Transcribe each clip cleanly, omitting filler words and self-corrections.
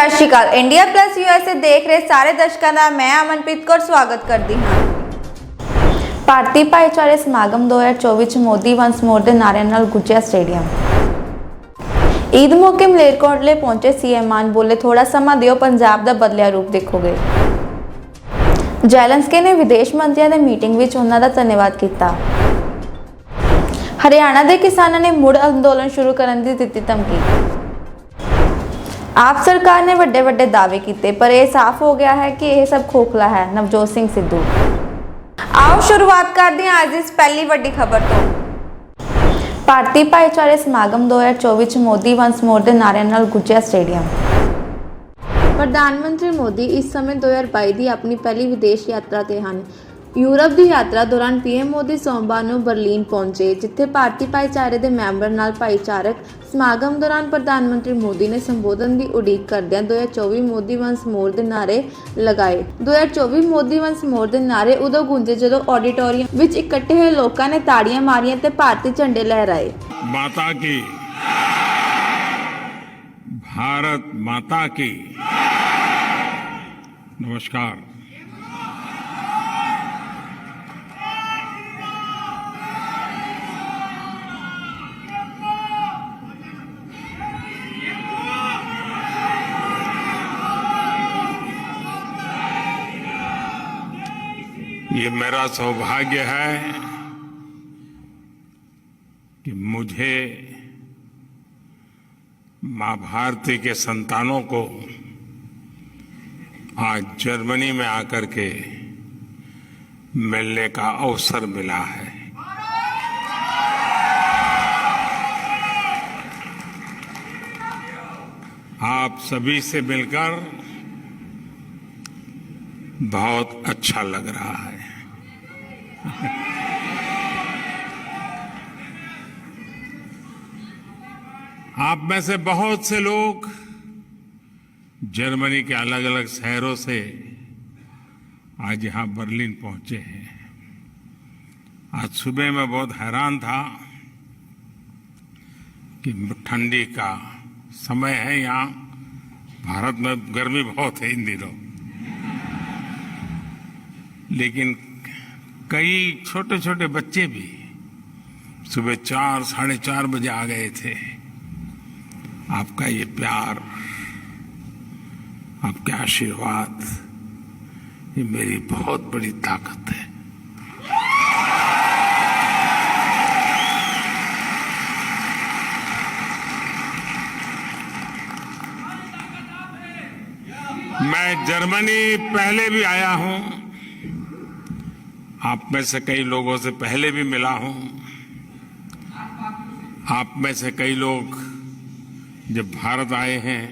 ਸਤਿ ਸ਼੍ਰੀ ਅਕਾਲ। India plus USA ਦੇਖ ਰਹੇ ਸਾਰੇ ਦਰਸ਼ਕਾਂ ਦਾ ਮੈਂ ਅਮਨਪ੍ਰੀਤ ਕੌਰ ਸਵਾਗਤ ਕਰਦੀ ਹਾਂ। ਭਾਰਤੀ ਭਾਈਚਾਰੇ ਸਮਾਗਮ 2024 ਚ ਮੋਦੀ ਵੰਸ ਮੋਰ ਦੇ ਨਾਰਿਆਂ ਨਾਲ ਗੁੱਜਿਆ ਸਟੇਡੀਅਮ। ਈਦ ਮੌਕੇ ਮਲੇਰਕੋਟਲੇ ਪਹੁੰਚੇ ਸੀਐਮ ਮਾਨ ਬੋਲੇ ਥੋੜਾ ਸਮਾਂ ਦਿਓ, ਪੰਜਾਬ ਦਾ ਬਦਲਿਆ ਰੂਪ ਦੇਖੋਗੇ। ਜ਼ੈਲੈਂਸਕੀ ਨੇ ਵਿਦੇਸ਼ ਮੰਤਰੀਆਂ ਦੀ ਮੀਟਿੰਗ ਵਿੱਚ ਉਹਨਾਂ ਦਾ ਧੰਨਵਾਦ ਕੀਤਾ। ਹਰਿਆਣਾ ਦੇ ਕਿਸਾਨਾਂ ਨੇ ਮੁੜ ਅੰਦੋਲਨ ਸ਼ੁਰੂ ਕਰਨ ਦੀ ਦਿੱਤੀ ਧਮਕੀ। ਆਪ ਸਰਕਾਰ ਨੇ ਵੱਡੇ ਦਾਅਵੇ ਕੀਤੇ ਪਰ ਇਹ ਸਾਫ਼ ਹੋ ਗਿਆ ਹੈ ਕਿ ਇਹ ਸਭ ਖੋਖਲਾ ਹੈ। ਨਵਜੋਤ ਸਿੰਘ ਸਿੱਧੂ। ਆਓ ਸ਼ੁਰੂਆਤ ਕਰਦੇ ਹਾਂ ਅੱਜ ਇਸ ਪਹਿਲੀ ਵੱਡੀ ਖਬਰ ਤੋਂ। ਭਾਰਤੀ ਭਾਈਚਾਰੇ ਸਮਾਗਮ 2024 ਚ ਮੋਦੀ ਵੰਸ ਮੋਰ ਦੇ ਨਾਰਿਆਂ ਨਾਲ ਗੁੱਜਿਆ ਸਟੇਡੀਅਮ। ਪ੍ਰਧਾਨ ਮੰਤਰੀ ਮੋਦੀ ਇਸ ਸਮੇਂ 2022 ਦੀ ਆਪਣੀ ਪਹਿਲੀ ਵਿਦੇਸ਼ ਯਾਤਰਾ ਤੇ ਹਨ। ਯੂਰਪ ਦੀ ਯਾਤਰਾ ਦੌਰਾਨ ਪੀਐਮ ਮੋਦੀ ਸੋਮਵਾਰ ਨੂੰ ਬਰਲਿਨ ਪਹੁੰਚੇ, ਜਿੱਥੇ ਭਾਰਤੀ ਭਾਈਚਾਰੇ ਦੇ ਮੈਂਬਰ ਨਾਲ ਭਾਈਚਾਰਕ ਸਮਾਗਮ ਦੌਰਾਨ ਪ੍ਰਧਾਨ ਮੰਤਰੀ ਮੋਦੀ ਨੇ ਸੰਬੋਧਨ ਦੀ ਉਡੀਕ ਕਰਦਿਆਂ 2024 ਮੋਦੀ ਵੰਸ ਮੋਰ ਦੇ ਨਾਅਰੇ ਲਗਾਏ। 2024 ਮੋਦੀ ਵੰਸ ਮੋਰ ਦੇ ਨਾਅਰੇ ਉਦੋਂ ਗੂੰਜੇ ਜਦੋਂ ਆਡੀਟੋਰੀਅਮ ਵਿੱਚ ਇਕੱਠੇ ਹੋਏ ਲੋਕਾਂ ਨੇ ਤਾੜੀਆਂ ਮਾਰੀਆਂ ਤੇ ਭਾਰਤੀ ਝੰਡੇ ਲਹਿਰਾਏ। माता की, भारत माता की नमस्कार। ये मेरा सौभाग्य है कि मुझे मां भारती के संतानों को आज जर्मनी में आकर के मिलने का अवसर मिला है। आप सभी से मिलकर बहुत अच्छा लग रहा है। आप में से बहुत से लोग जर्मनी के अलग अलग शहरों से आज यहां बर्लिन पहुंचे हैं। आज सुबह मैं बहुत हैरान था कि ठंडी का समय है, यहां भारत में गर्मी बहुत है इन दिनों, लेकिन कई छोटे छोटे बच्चे भी सुबह 4, साढ़े 4 बजे आ गए थे। आपका ये प्यार, आपके आशीर्वाद, ये मेरी बहुत बड़ी ताकत है। मैं जर्मनी पहले भी आया हूं, आप में से कई लोगों से पहले भी मिला हूं। आप में से कई लोग जब भारत आए हैं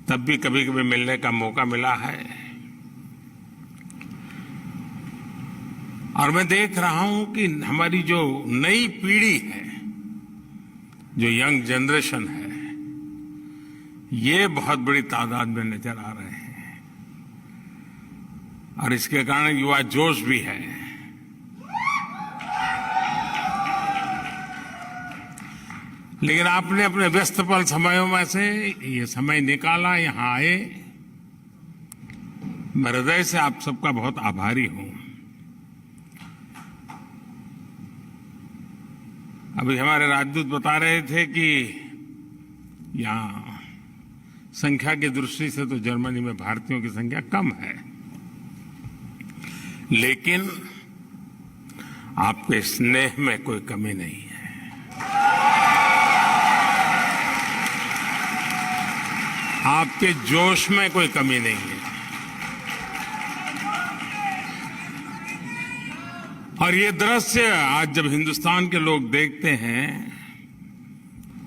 तब भी कभी कभी मिलने का मौका मिला है। और मैं देख रहा हूं कि हमारी जो नई पीढ़ी है, जो यंग जनरेशन है, ये बहुत बड़ी तादाद में नजर आ रहे हैं और इसके कारण युवा जोश भी है। लेकिन आपने अपने व्यस्त पल समयों में से ये समय निकाला, यहां आए। मैं हृदय से आप सबका बहुत आभारी हूं। अभी हमारे राजदूत बता रहे थे कि यहां संख्या की दृष्टि से तो जर्मनी में भारतीयों की संख्या कम है, लेकिन आपके स्नेह में कोई कमी नहीं है। आपके जोश में कोई कमी नहीं है। और ये दृश्य आज जब हिंदुस्तान के लोग देखते हैं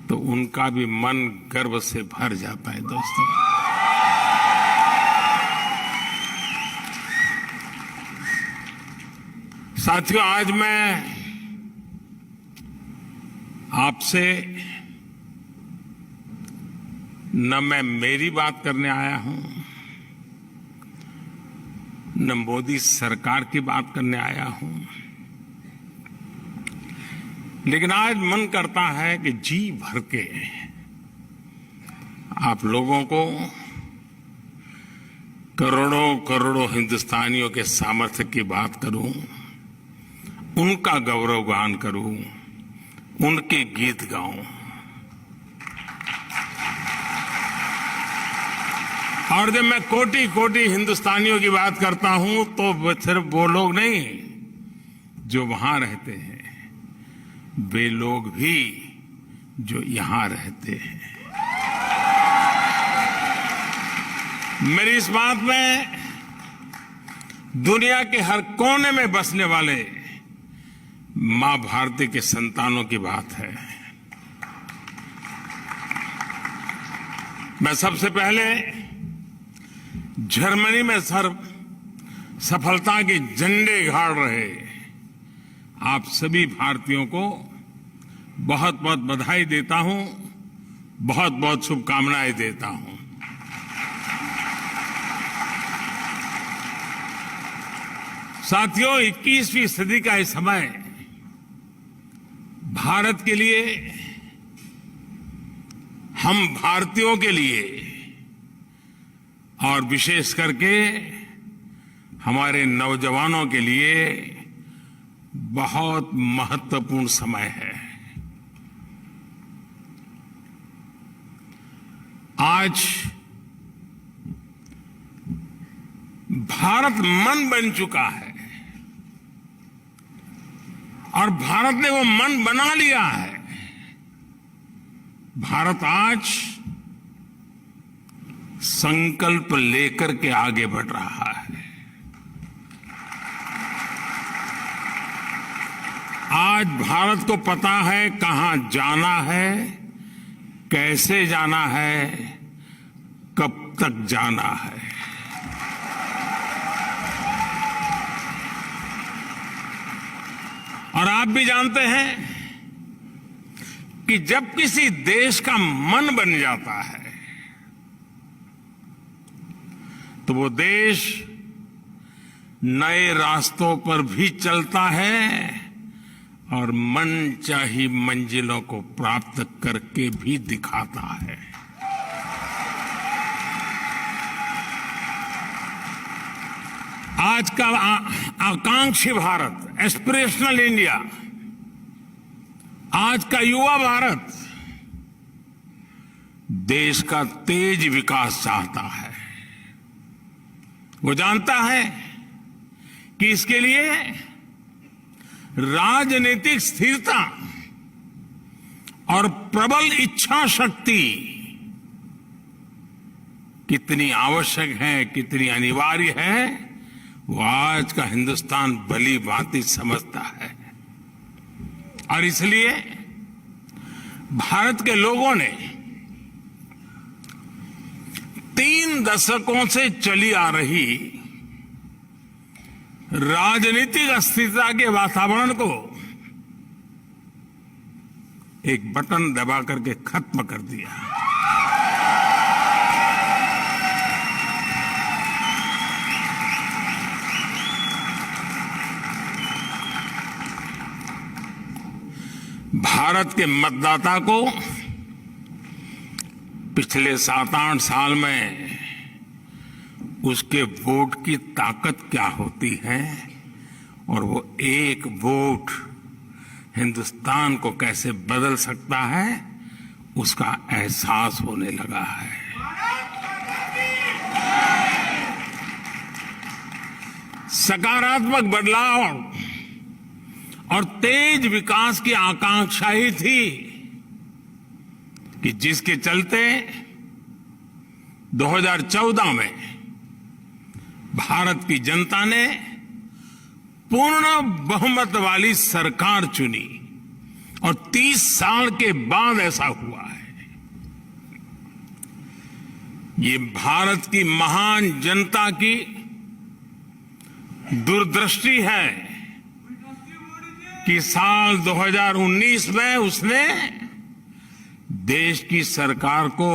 तो उनका भी मन गर्व से भर जाता है। दोस्तों, साथियों, आज मैं आपसे न मैं मेरी बात करने आया हूं, न मोदी सरकार की बात करने आया हूं, लेकिन आज मन करता है कि जी भर के आप लोगों को करोड़ों करोड़ों हिंदुस्तानियों के सामर्थ्य की बात करूं, उनका गौरवगान करूं, उनके गीत गाऊं। और जब मैं कोटि कोटि हिंदुस्तानियों की बात करता हूं तो सिर्फ वो लोग नहीं जो वहां रहते हैं, वे लोग भी जो यहां रहते हैं। मेरी इस बात में दुनिया के हर कोने में बसने वाले मां भारती के संतानों की बात है। मैं सबसे पहले जर्मनी में सफलता के झंडे गाड़ रहे आप सभी भारतीयों को बहुत बहुत बधाई देता हूं, बहुत बहुत शुभकामनाएं देता हूं। साथियों, 21वीं सदी का ये समय भारत के लिए, हम भारतीयों के लिए और विशेष करके हमारे नौजवानों के लिए बहुत महत्वपूर्ण समय है। आज भारत मन बन चुका है और भारत ने वो मन बना लिया है। भारत आज संकल्प लेकर के आगे बढ़ रहा है। आज भारत को पता है कहां जाना है, कैसे जाना है, कब तक जाना है। और आप भी जानते हैं कि जब किसी देश का मन बन जाता है तो वो देश नए रास्तों पर भी चलता है और मनचाही मंजिलों को प्राप्त करके भी दिखाता है। आज का आकांक्षी भारत, एस्पिरेशनल इंडिया, आज का युवा भारत देश का तेज विकास चाहता है। वो जानता है कि इसके लिए राजनीतिक स्थिरता और प्रबल इच्छा शक्ति कितनी आवश्यक है, कितनी अनिवार्य है, वो आज का हिंदुस्तान भली भांति समझता है। और इसलिए भारत के लोगों ने 3 दशकों से चली आ रही राजनीतिक अस्थिरता के वातावरण को एक बटन दबा करके खत्म कर दिया। भारत के मतदाता को पिछले 7-8 साल में उसके वोट की ताकत क्या होती है और वो एक वोट हिंदुस्तान को कैसे बदल सकता है, उसका एहसास होने लगा है। सकारात्मक बदलाव और तेज विकास की आकांक्षा ही थी कि जिसके चलते 2014 में भारत की जनता ने पूर्ण बहुमत वाली सरकार चुनी और 30 साल के बाद ऐसा हुआ है। ये भारत की महान जनता की दूरदृष्टि है कि साल 2019 में उसने देश की सरकार को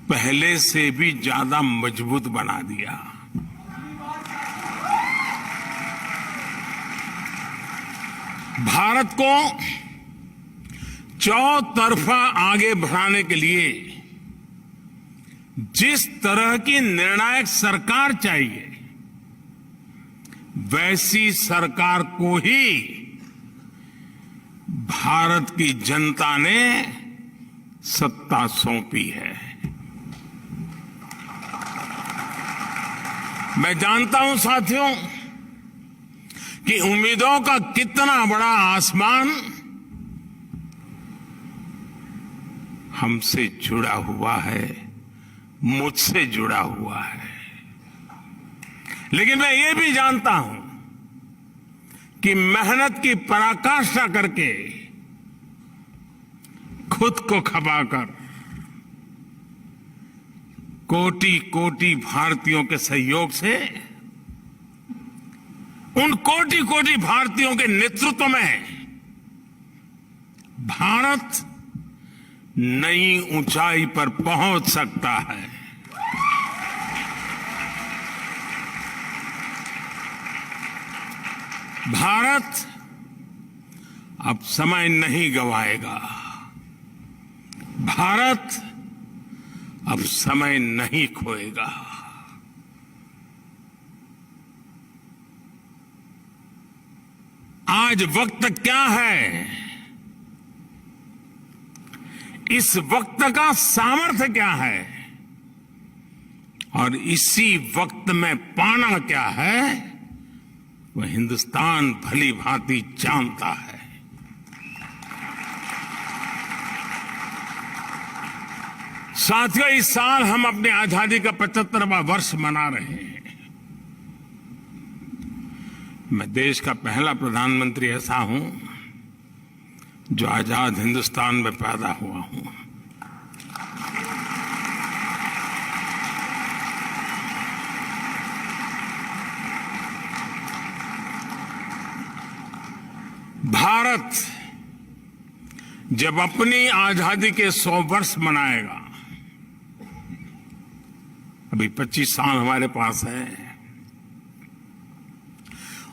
पहले से भी ज्यादा मजबूत बना दिया। भारत को चौतरफा आगे बढ़ाने के लिए जिस तरह की निर्णायक सरकार चाहिए वैसी सरकार को ही भारत की जनता ने सत्ता सौंपी है। मैं जानता हूं साथियों कि उम्मीदों का कितना बड़ा आसमान हमसे जुड़ा हुआ है, मुझसे जुड़ा हुआ है। लेकिन मैं ये भी जानता हूं कि मेहनत की पराकाष्ठा करके खुद को खपाकर कोटि कोटि भारतीयों के सहयोग से, उन कोटि कोटि भारतीयों के नेतृत्व में भारत नई ऊंचाई पर पहुंच सकता है। भारत अब समय नहीं गंवाएगा। भारत अब समय नहीं खोएगा। आज वक्त क्या है, इस वक्त का सामर्थ्य क्या है और इसी वक्त में पाना क्या है, वह हिंदुस्तान भली भांति जानता है। साथियों, इस साल हम अपनी आजादी का 75वां वर्ष मना रहे हैं। मैं देश का पहला प्रधानमंत्री ऐसा हूं जो आजाद हिंदुस्तान में पैदा हुआ हूं। भारत जब अपनी आजादी के 100 वर्ष मनाएगा, अभी 25 साल हमारे पास है,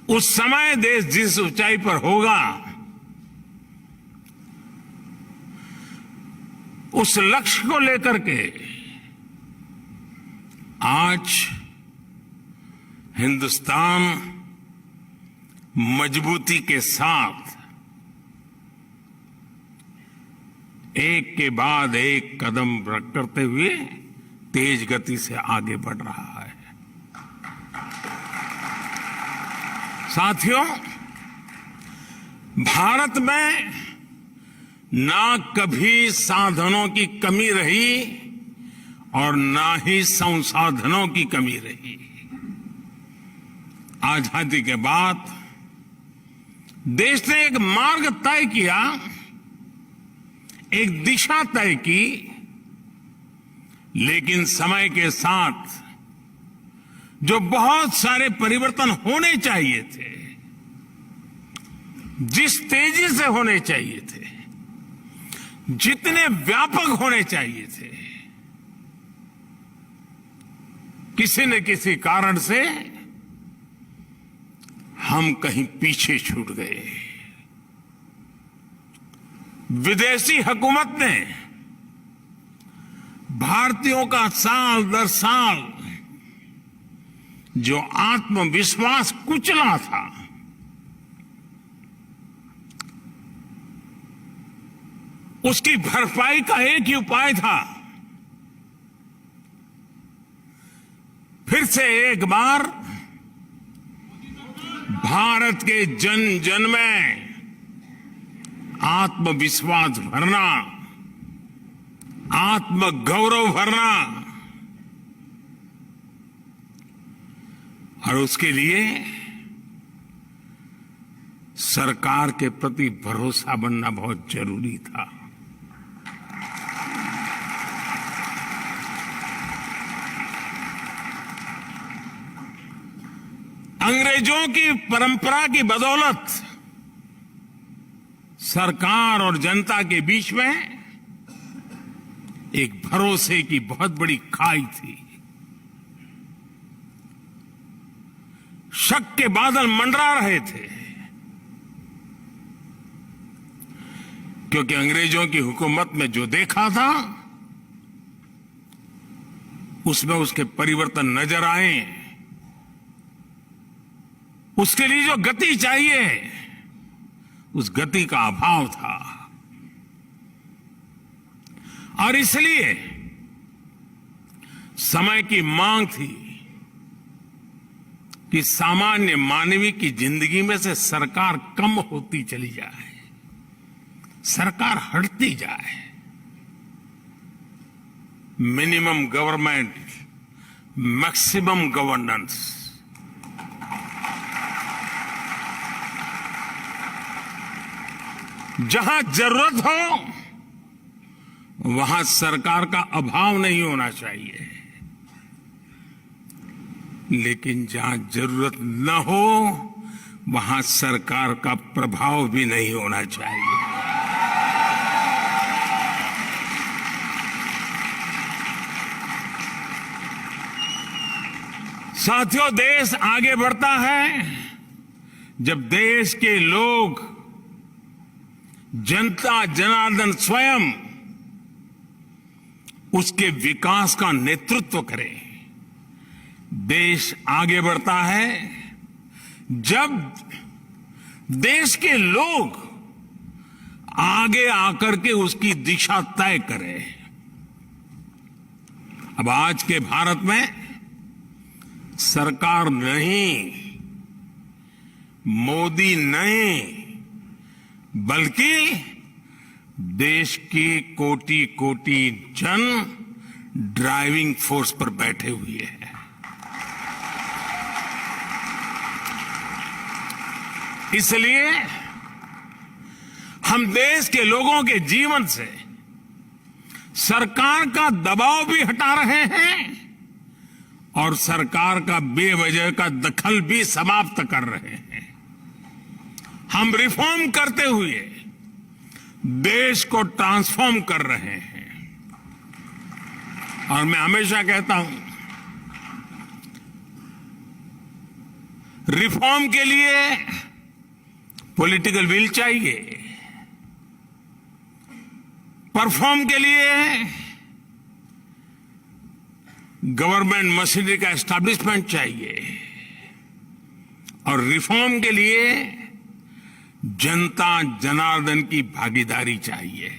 उस समय देश जिस ऊंचाई पर होगा, उस लक्ष्य को लेकर के आज हिंदुस्तान मजबूती के साथ एक के बाद एक कदम करते हुए तेज गति से आगे बढ़ रहा है। साथियों, भारत में ना कभी साधनों की कमी रही और ना ही संसाधनों की कमी रही। आजादी के बाद देश ने एक मार्ग तय किया, एक दिशा तय की, लेकिन समय के साथ जो बहुत सारे परिवर्तन होने चाहिए थे, जिस तेजी से होने चाहिए थे, जितने व्यापक होने चाहिए थे, किसी न किसी कारण से हम कहीं पीछे छूट गए। विदेशी हुकूमत ने भारतीयों का साल दर साल जो आत्मविश्वास कुचला था, उसकी भरपाई का एक ही उपाय था, फिर से एक बार भारत के जन जन में आत्मविश्वास भरना, आत्मगौरव भरना, और उसके लिए सरकार के प्रति भरोसा बनना बहुत जरूरी था। अंग्रेजों की परंपरा की बदौलत सरकार और जनता के बीच में एक भरोसे की बहुत बड़ी खाई थी। शक के बादल मंडरा रहे थे, क्योंकि अंग्रेजों की हुकूमत में जो देखा था उसमें उसके परिवर्तन नजर आए, उसके लिए जो गति चाहिए उस गति का अभाव था। और इसलिए समय की मांग थी कि सामान्य मानवीय की जिंदगी में से सरकार कम होती चली जाए, सरकार हटती जाए। Minimum government, maximum governance. जहां जरूरत हो वहां सरकार का अभाव नहीं होना चाहिए, लेकिन जहां जरूरत न हो वहां सरकार का प्रभाव भी नहीं होना चाहिए। साथियों, देश आगे बढ़ता है जब देश के लोग, जनता जनार्दन स्वयं उसके विकास का नेतृत्व करे। देश आगे बढ़ता है जब देश के लोग आगे आकर के उसकी दिशा तय करें। अब आज के भारत में सरकार नहीं, मोदी नहीं, बल्कि देश की कोटि कोटि जन ड्राइविंग फोर्स पर बैठे हुए हैं। इसलिए हम देश के लोगों के जीवन से सरकार का दबाव भी हटा रहे हैं और सरकार का बेवजह का दखल भी समाप्त कर रहे हैं। हम रिफॉर्म करते हुए देश को ट्रांसफॉर्म कर रहे हैं। और मैं हमेशा कहता हूं, रिफॉर्म के लिए पॉलिटिकल विल चाहिए, परफॉर्म के लिए गवर्नमेंट मशीनरी का एस्टैब्लिशमेंट चाहिए और रिफॉर्म के लिए जनता जनार्दन की भागीदारी चाहिए।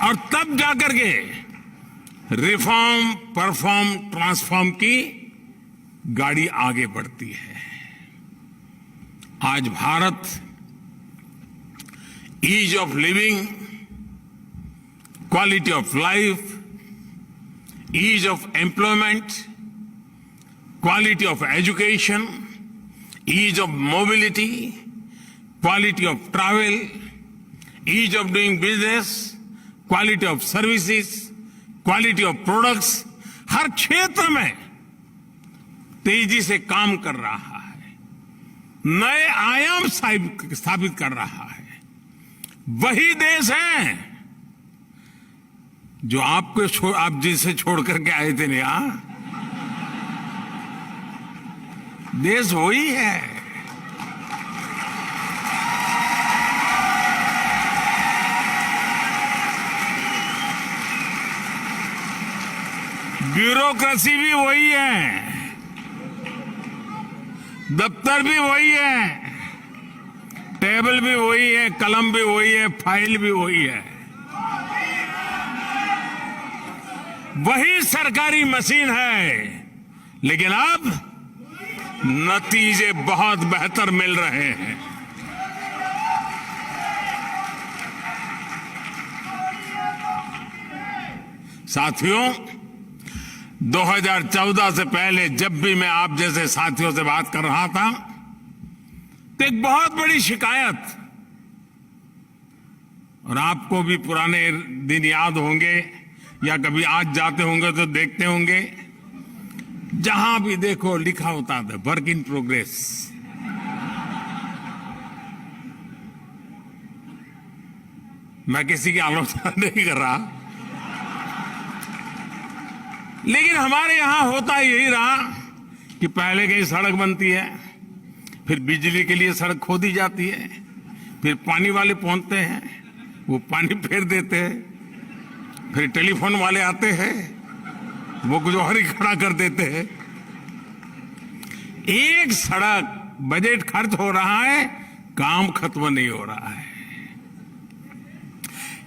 और तब जाकर के रिफॉर्म, परफॉर्म, ट्रांसफॉर्म की गाड़ी आगे बढ़ती है। आज Bharat ease of living, quality of life, ease of employment, quality of education, ease of mobility, quality of travel, ease of doing business, quality of services, quality of products, हर क्षेत्र में तेजी से काम कर रहा है, नए आयाम स्थापित कर रहा है। वही देश है जो आप जिसे छोड़ करके आए थे ना, यहां देश वही है। ब्यूरोक्रेसी भी वही है, दफ्तर भी वही है, टेबल भी वही है, कलम भी वही है, फाइल भी वही है। वही सरकारी मशीन है, लेकिन अब नतीजे बहुत बेहतर मिल रहे हैं। साथियों, 2014 से पहले जब भी मैं आप जैसे साथियों से बात कर रहा था तो एक बहुत बड़ी शिकायत, और आपको भी पुराने दिन याद होंगे या कभी आज जाते होंगे तो देखते होंगे, जहां भी देखो लिखा होता था वर्क इन प्रोग्रेस। मैं किसी की आलोचना नहीं कर रहा, लेकिन हमारे यहां होता यही रहा कि पहले कहीं सड़क बनती है, फिर बिजली के लिए सड़क खोदी जाती है, फिर पानी वाले पहुंचते हैं, वो पानी फेर देते हैं, फिर टेलीफोन वाले आते हैं, वो कुछ और ही खड़ा कर देते हैं। एक सड़क बजट खर्च हो रहा है, काम खत्म नहीं हो रहा है।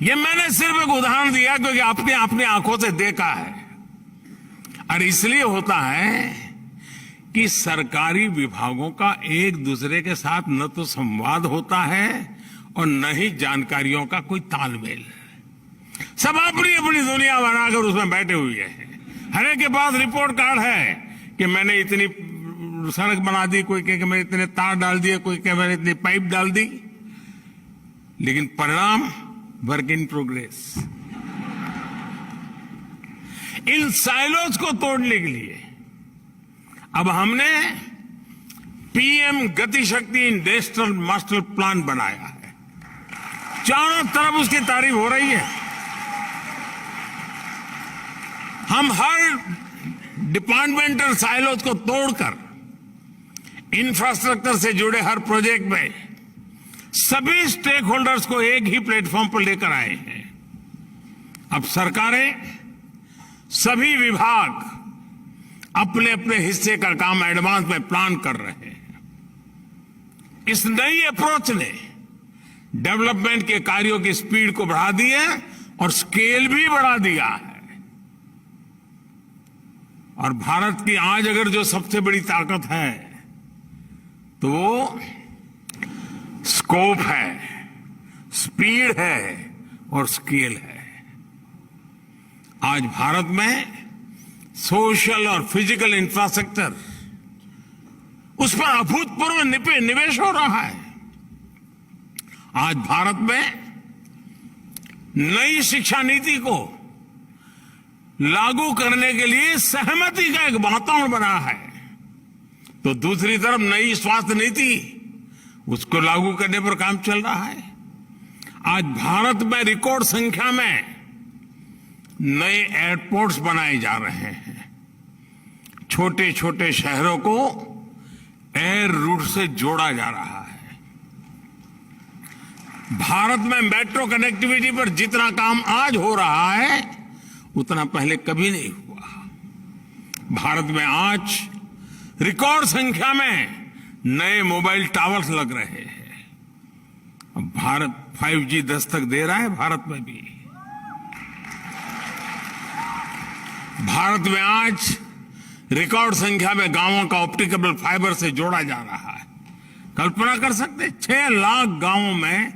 ये मैंने सिर्फ एक उदाहरण दिया क्योंकि आपने अपनी आंखों से देखा है। और इसलिए होता है कि सरकारी विभागों का एक दूसरे के साथ न तो संवाद होता है और न ही जानकारियों का कोई तालमेल। सब अपनी अपनी दुनिया बनाकर उसमें बैठे हुए हैं। हर एक के पास रिपोर्ट कार्ड है कि मैंने इतनी सड़क बना दी, कोई कहे कि मैंने इतने तार डाल दिए, कोई कहे मैंने इतनी पाइप डाल दी, लेकिन परिणाम work in progress. In silos को तोड़ने के लिए अब हमने पीएम गति शक्ति नेशनल मास्टर प्लान बनाया है। चारों तरफ उसकी तारीफ हो रही है। हम हर डिपार्टमेंटल साइलोज को तोड़कर इंफ्रास्ट्रक्चर से जुड़े हर प्रोजेक्ट में सभी स्टेक होल्डर्स को एक ही प्लेटफॉर्म पर लेकर आए हैं। अब सरकारें, सभी विभाग अपने अपने हिस्से का काम एडवांस में प्लान कर रहे हैं। इस नई अप्रोच ने डेवलपमेंट के कार्यों की स्पीड को बढ़ा दी है और स्केल भी बढ़ा दिया है। और भारत की आज अगर जो सबसे बड़ी ताकत है तो वो स्कोप है, स्पीड है और स्केल है। आज भारत में सोशल और फिजिकल इंफ्रास्ट्रक्चर, उस पर अभूतपूर्व निवेश हो रहा है। आज भारत में नई शिक्षा नीति को लागू करने के लिए सहमति का एक वातावरण बना है, तो दूसरी तरफ नई स्वास्थ्य नीति, उसको लागू करने पर काम चल रहा है। आज भारत में रिकॉर्ड संख्या में नए एयरपोर्ट्स बनाए जा रहे हैं। छोटे छोटे शहरों को एयर रूट से जोड़ा जा रहा है। भारत में मेट्रो कनेक्टिविटी पर जितना काम आज हो रहा है उतना पहले कभी नहीं हुआ। भारत में आज रिकॉर्ड संख्या में नए मोबाइल टावर्स लग रहे हैं। अब भारत 5G दस्तक दे रहा है। भारत में भी, भारत में आज रिकॉर्ड संख्या में गांवों का ऑप्टिकल फाइबर से जोड़ा जा रहा है। कल्पना कर सकते हैं 6 लाख गांवों में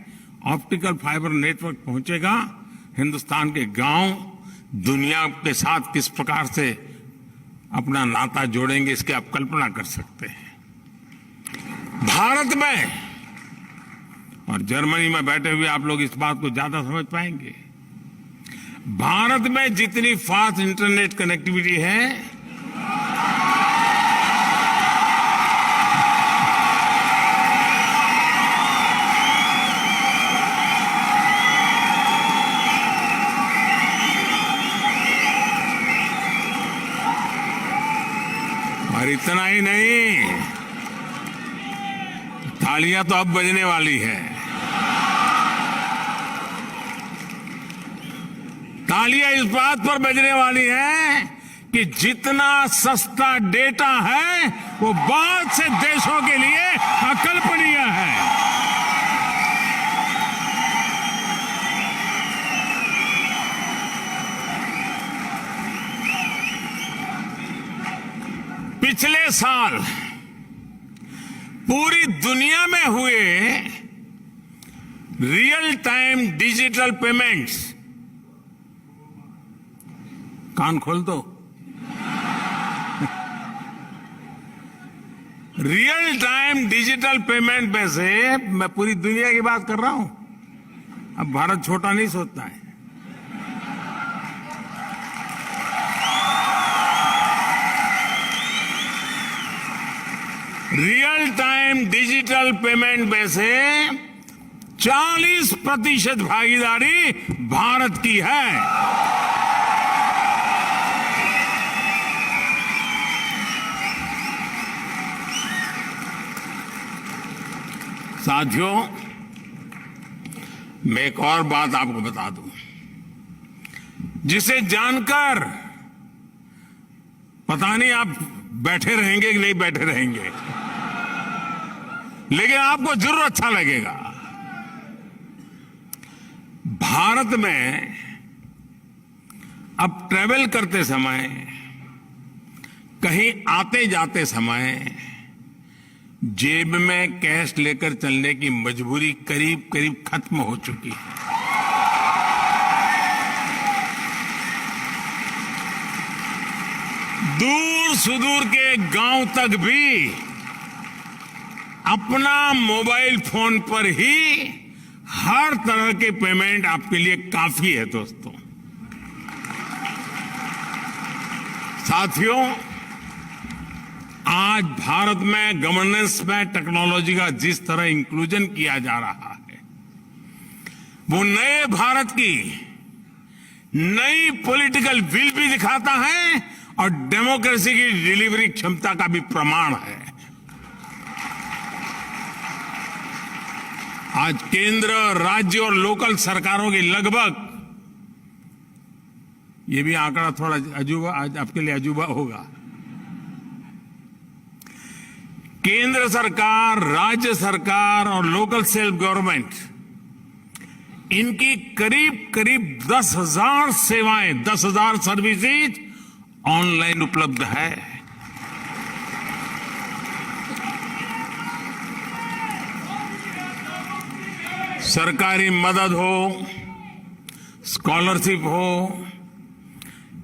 ऑप्टिकल फाइबर नेटवर्क पहुंचेगा। हिंदुस्तान के गांव दुनिया के साथ किस प्रकार से अपना नाता जोड़ेंगे, इसकी आप कल्पना कर सकते हैं। भारत में और जर्मनी में बैठे हुए आप लोग इस बात को ज्यादा समझ पाएंगे। भारत में जितनी फास्ट इंटरनेट कनेक्टिविटी है, और इतना ही नहीं, तालियां तो अब बजने वाली है। तालियां इस बात पर बजने वाली है कि जितना सस्ता डेटा है वो बहुत से देशों के लिए अकल्पनीय है। पिछले साल पूरी दुनिया में हुए रियल टाइम डिजिटल पेमेंट्स, कान खोल दो, रियल टाइम डिजिटल पेमेंट में से मैं पूरी दुनिया की बात कर रहा हूं। अब भारत छोटा नहीं सोचता है। रियल टाइम डिजिटल पेमेंट में से 40% भागीदारी भारत की है। साथियों, मैं एक और बात आपको बता दूं। जिसे जानकर पता नहीं आप बैठे रहेंगे कि नहीं बैठे रहेंगे, लेकिन आपको जरूर अच्छा लगेगा। भारत में अब ट्रैवल करते समय, कहीं आते जाते समय जेब में कैश लेकर चलने की मजबूरी करीब करीब खत्म हो चुकी है। दूर सुदूर के गांव तक भी अपना मोबाइल फोन पर ही हर तरह के पेमेंट आपके लिए काफी है दोस्तों। साथियों, आज भारत में गवर्नेंस में टेक्नोलॉजी का जिस तरह इंक्लूजन किया जा रहा है, वो नए भारत की नई पॉलिटिकल विल भी दिखाता है और डेमोक्रेसी की डिलीवरी क्षमता का भी प्रमाण है। आज केंद्र, राज्य और लोकल सरकारों की लगभग, ये भी आंकड़ा थोड़ा अजूबा, आज आपके लिए अजूबा होगा, केंद्र सरकार, राज्य सरकार और लोकल सेल्फ गवर्नमेंट, इनकी करीब करीब 10,000 सेवाएं, 10,000 सर्विसेज ऑनलाइन उपलब्ध है। सरकारी मदद हो, स्कॉलरशिप हो,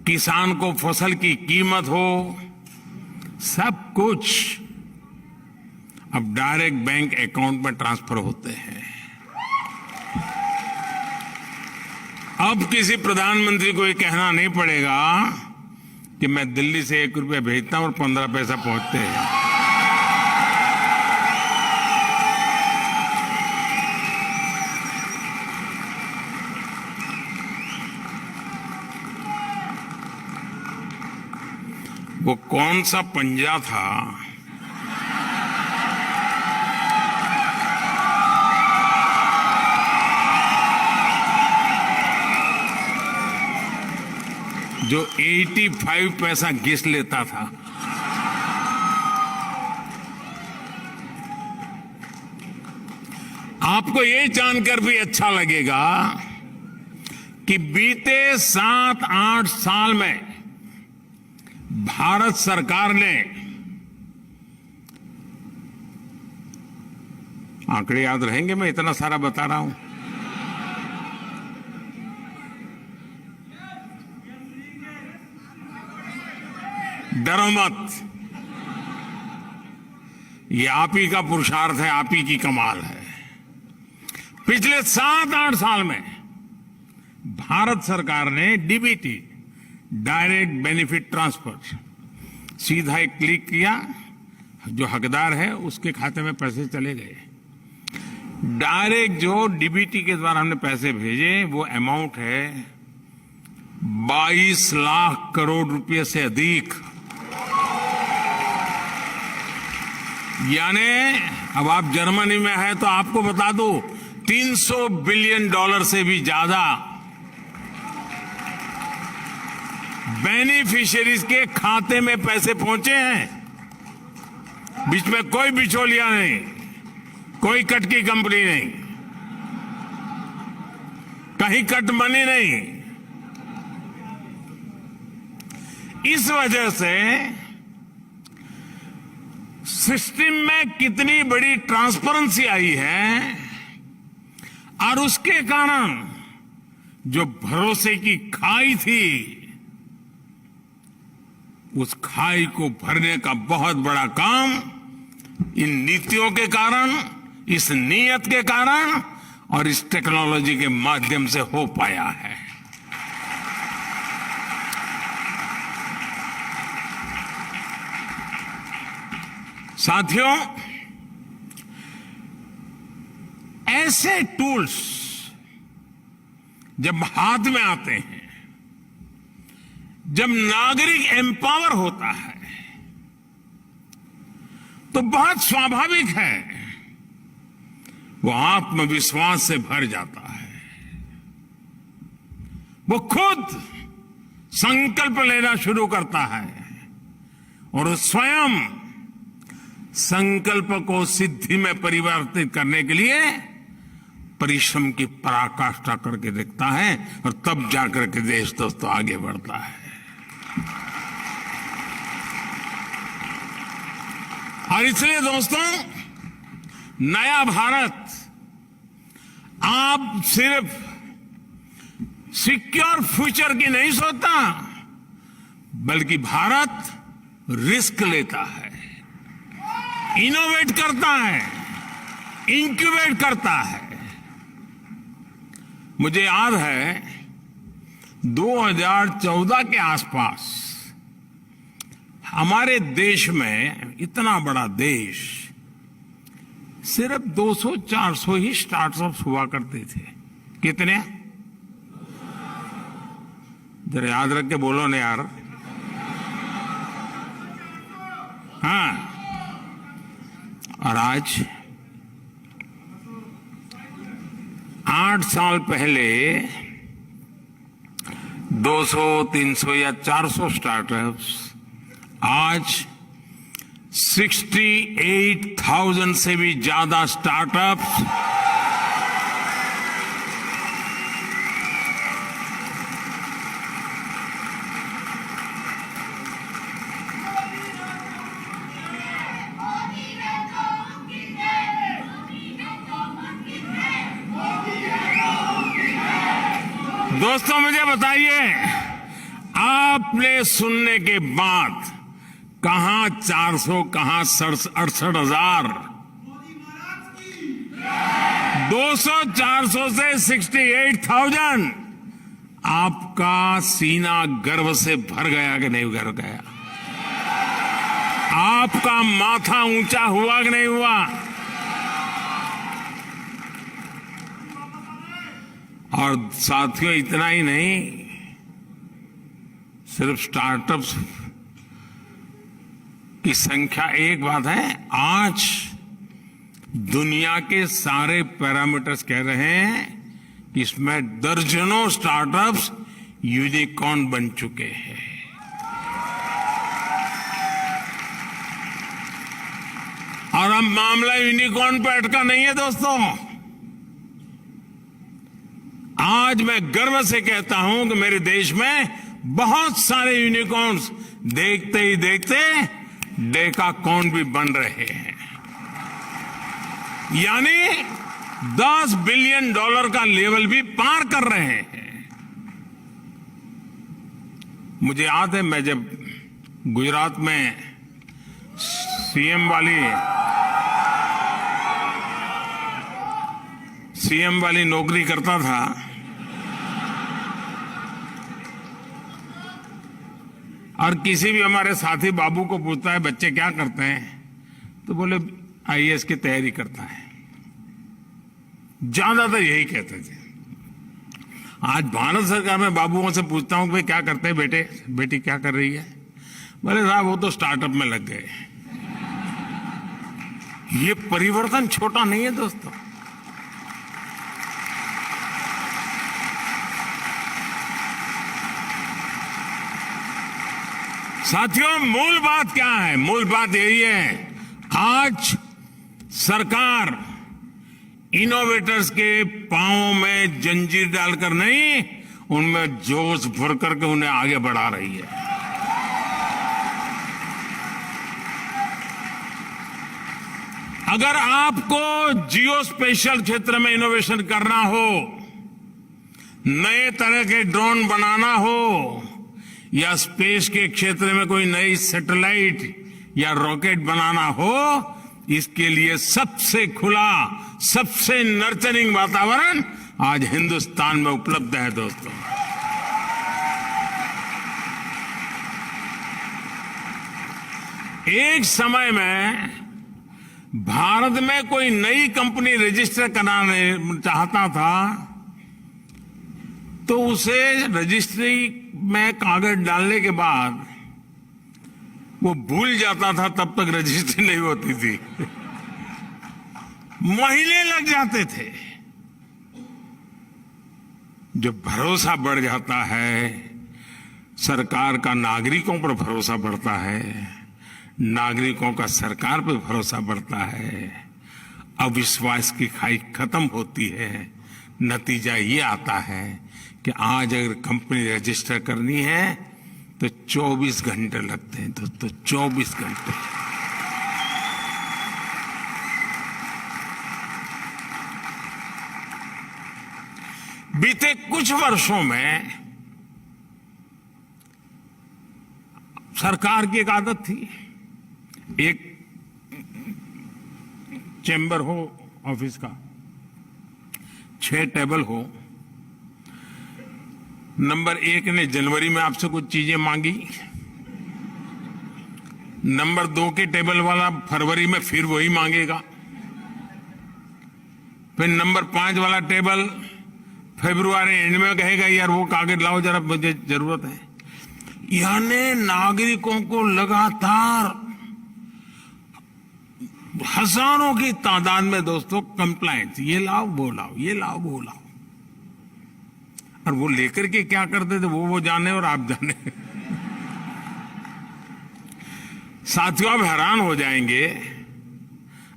किसान को फसल की कीमत हो, सब कुछ अब डायरेक्ट बैंक अकाउंट में ट्रांसफर होते हैं। अब किसी प्रधानमंत्री को ये कहना नहीं पड़ेगा कि मैं दिल्ली से 1 रुपया भेजता हूं और 15 पैसा पहुंचते हैं। वो कौन सा पंजा था जो 85 पैसा घिस लेता था? आपको ये जानकर भी अच्छा लगेगा कि बीते 7-8 साल में भारत सरकार ने, आंकड़े याद रहेंगे, मैं इतना सारा बता रहा हूं, डरो मत, ये आप ही का पुरुषार्थ है, आप ही की कमाल है। पिछले 7-8 साल में भारत सरकार ने डीबीटी, डायरेक्ट बेनिफिट ट्रांसफर, सीधा एक क्लिक किया, जो हकदार है उसके खाते में पैसे चले गए। डायरेक्ट जो डीबीटी के द्वारा हमने पैसे भेजे, वो अमाउंट है 22 लाख करोड़ रुपए से अधिक। यानी अब आप जर्मनी में हैं तो आपको बता दो, $300 बिलियन से भी ज्यादा बेनिफिशियरीज के खाते में पैसे पहुंचे हैं। बीच में कोई बिचौलिया नहीं, कोई कट की कंपनी नहीं, कहीं कट मनी नहीं। इस वजह से सिस्टम में कितनी बड़ी ट्रांसपेरेंसी आई है और उसके कारण जो भरोसे की खाई थी, उस खाई को भरने का बहुत बड़ा काम इन नीतियों के कारण, इस नीयत के कारण और इस टेक्नोलॉजी के माध्यम से हो पाया है। साथियों, ऐसे टूल्स जब हाथ में आते हैं, जब नागरिक एम्पावर होता है, तो बहुत स्वाभाविक है वो आत्मविश्वास से भर जाता है। वो खुद संकल्प लेना शुरू करता है और स्वयं संकल्प को सिद्धि में परिवर्तित करने के लिए परिश्रम की पराकाष्ठा करके देखता है और तब जाकर के देश दोस्तों आगे बढ़ता है। और इसलिए दोस्तों, नया भारत आप सिर्फ सिक्योर फ्यूचर की नहीं सोचता, बल्कि भारत रिस्क लेता है, इनोवेट करता है, इंक्यूबेट करता है। मुझे याद है 2014 के आसपास हमारे देश में, इतना बड़ा देश, सिर्फ 200-400 ही स्टार्टअप्स हुआ करते थे। कितने? जरा याद रख के बोलो ना यार। हाँ, और आज 8 साल पहले 200, 300 या 400 स्टार्टअप्स आज 68,000 से भी ज्यादा स्टार्टअप्स दोस्तों, मुझे बताइए, आपने सुनने के बाद कहां 400, कहां 68,000, 200-400 से 68,000, आपका सीना गर्व से भर गया कि नहीं भर गया? आपका माथा ऊंचा हुआ कि नहीं हुआ? और साथियों, इतना ही नहीं, सिर्फ स्टार्टअप्स की संख्या एक बात है, आज दुनिया के सारे पैरामीटर्स कह रहे हैं कि इसमें दर्जनों स्टार्टअप्स यूनिकॉर्न बन चुके हैं। और अब मामला यूनिकॉर्न पर अटका नहीं है दोस्तों। आज मैं गर्व से कहता हूं कि मेरे देश में बहुत सारे यूनिकॉर्न्स देखते ही देखते डेकाकॉर्न भी बन रहे हैं, यानी $10 बिलियन का लेवल भी पार कर रहे हैं। मुझे याद है, मैं जब गुजरात में सीएम वाली नौकरी करता था, और किसी भी हमारे साथी बाबू को पूछता है बच्चे क्या करते हैं, तो बोले आईएएस की तैयारी करता है। ज्यादातर यही कहते थे। आज भारत सरकार में बाबुओं से पूछता हूं कि भाई क्या करते हैं बेटे, बेटी क्या कर रही है, बोले साहब वो तो स्टार्टअप में लग गए। ये परिवर्तन छोटा नहीं है दोस्तों। साथियों, मूल बात क्या है? मूल बात यही है, आज सरकार इनोवेटर्स के पांवों में जंजीर डालकर नहीं, उनमें जोश भर करके उन्हें आगे बढ़ा रही है। अगर आपको जियो स्पेशल क्षेत्र में इनोवेशन करना हो, नए तरह के ड्रोन बनाना हो, या स्पेस के क्षेत्र में कोई नई सैटेलाइट या रॉकेट बनाना हो, इसके लिए सबसे खुला, सबसे नर्चरिंग वातावरण आज हिंदुस्तान में उपलब्ध है दोस्तों। एक समय में भारत में कोई नई कंपनी रजिस्टर कराने चाहता था तो उसे रजिस्ट्री में कागज डालने के बाद वो भूल जाता था, तब तक रजिस्ट्री नहीं होती थी। महीने लग जाते थे। जब भरोसा बढ़ जाता है, सरकार का नागरिकों पर भरोसा बढ़ता है, नागरिकों का सरकार पर भरोसा बढ़ता है, अविश्वास की खाई खत्म होती है। नतीजा ये आता है कि आज अगर कंपनी रजिस्टर करनी है तो 24 घंटे लगते हैं, दोस्तों 24 घंटे। बीते कुछ वर्षों में सरकार की एक आदत थी, एक चेंबर हो ऑफिस का, 6 टेबल हो। नंबर 1 ने जनवरी में आपसे कुछ चीजें मांगी, नंबर 2 के टेबल वाला फरवरी में फिर वही मांगेगा, फिर नंबर 5 वाला टेबल फरवरी एंड में कहेगा यार वो कागज लाओ जरा, मुझे जरूरत है। यानी नागरिकों को लगातार हजारों की तादाद में दोस्तों कंप्लाइंट, ये लाओ वो लाओ, ये लाओ वो लाओ। और वो लेकर के क्या करते थे वो जाने और आप जाने। साथियों आप हैरान हो जाएंगे,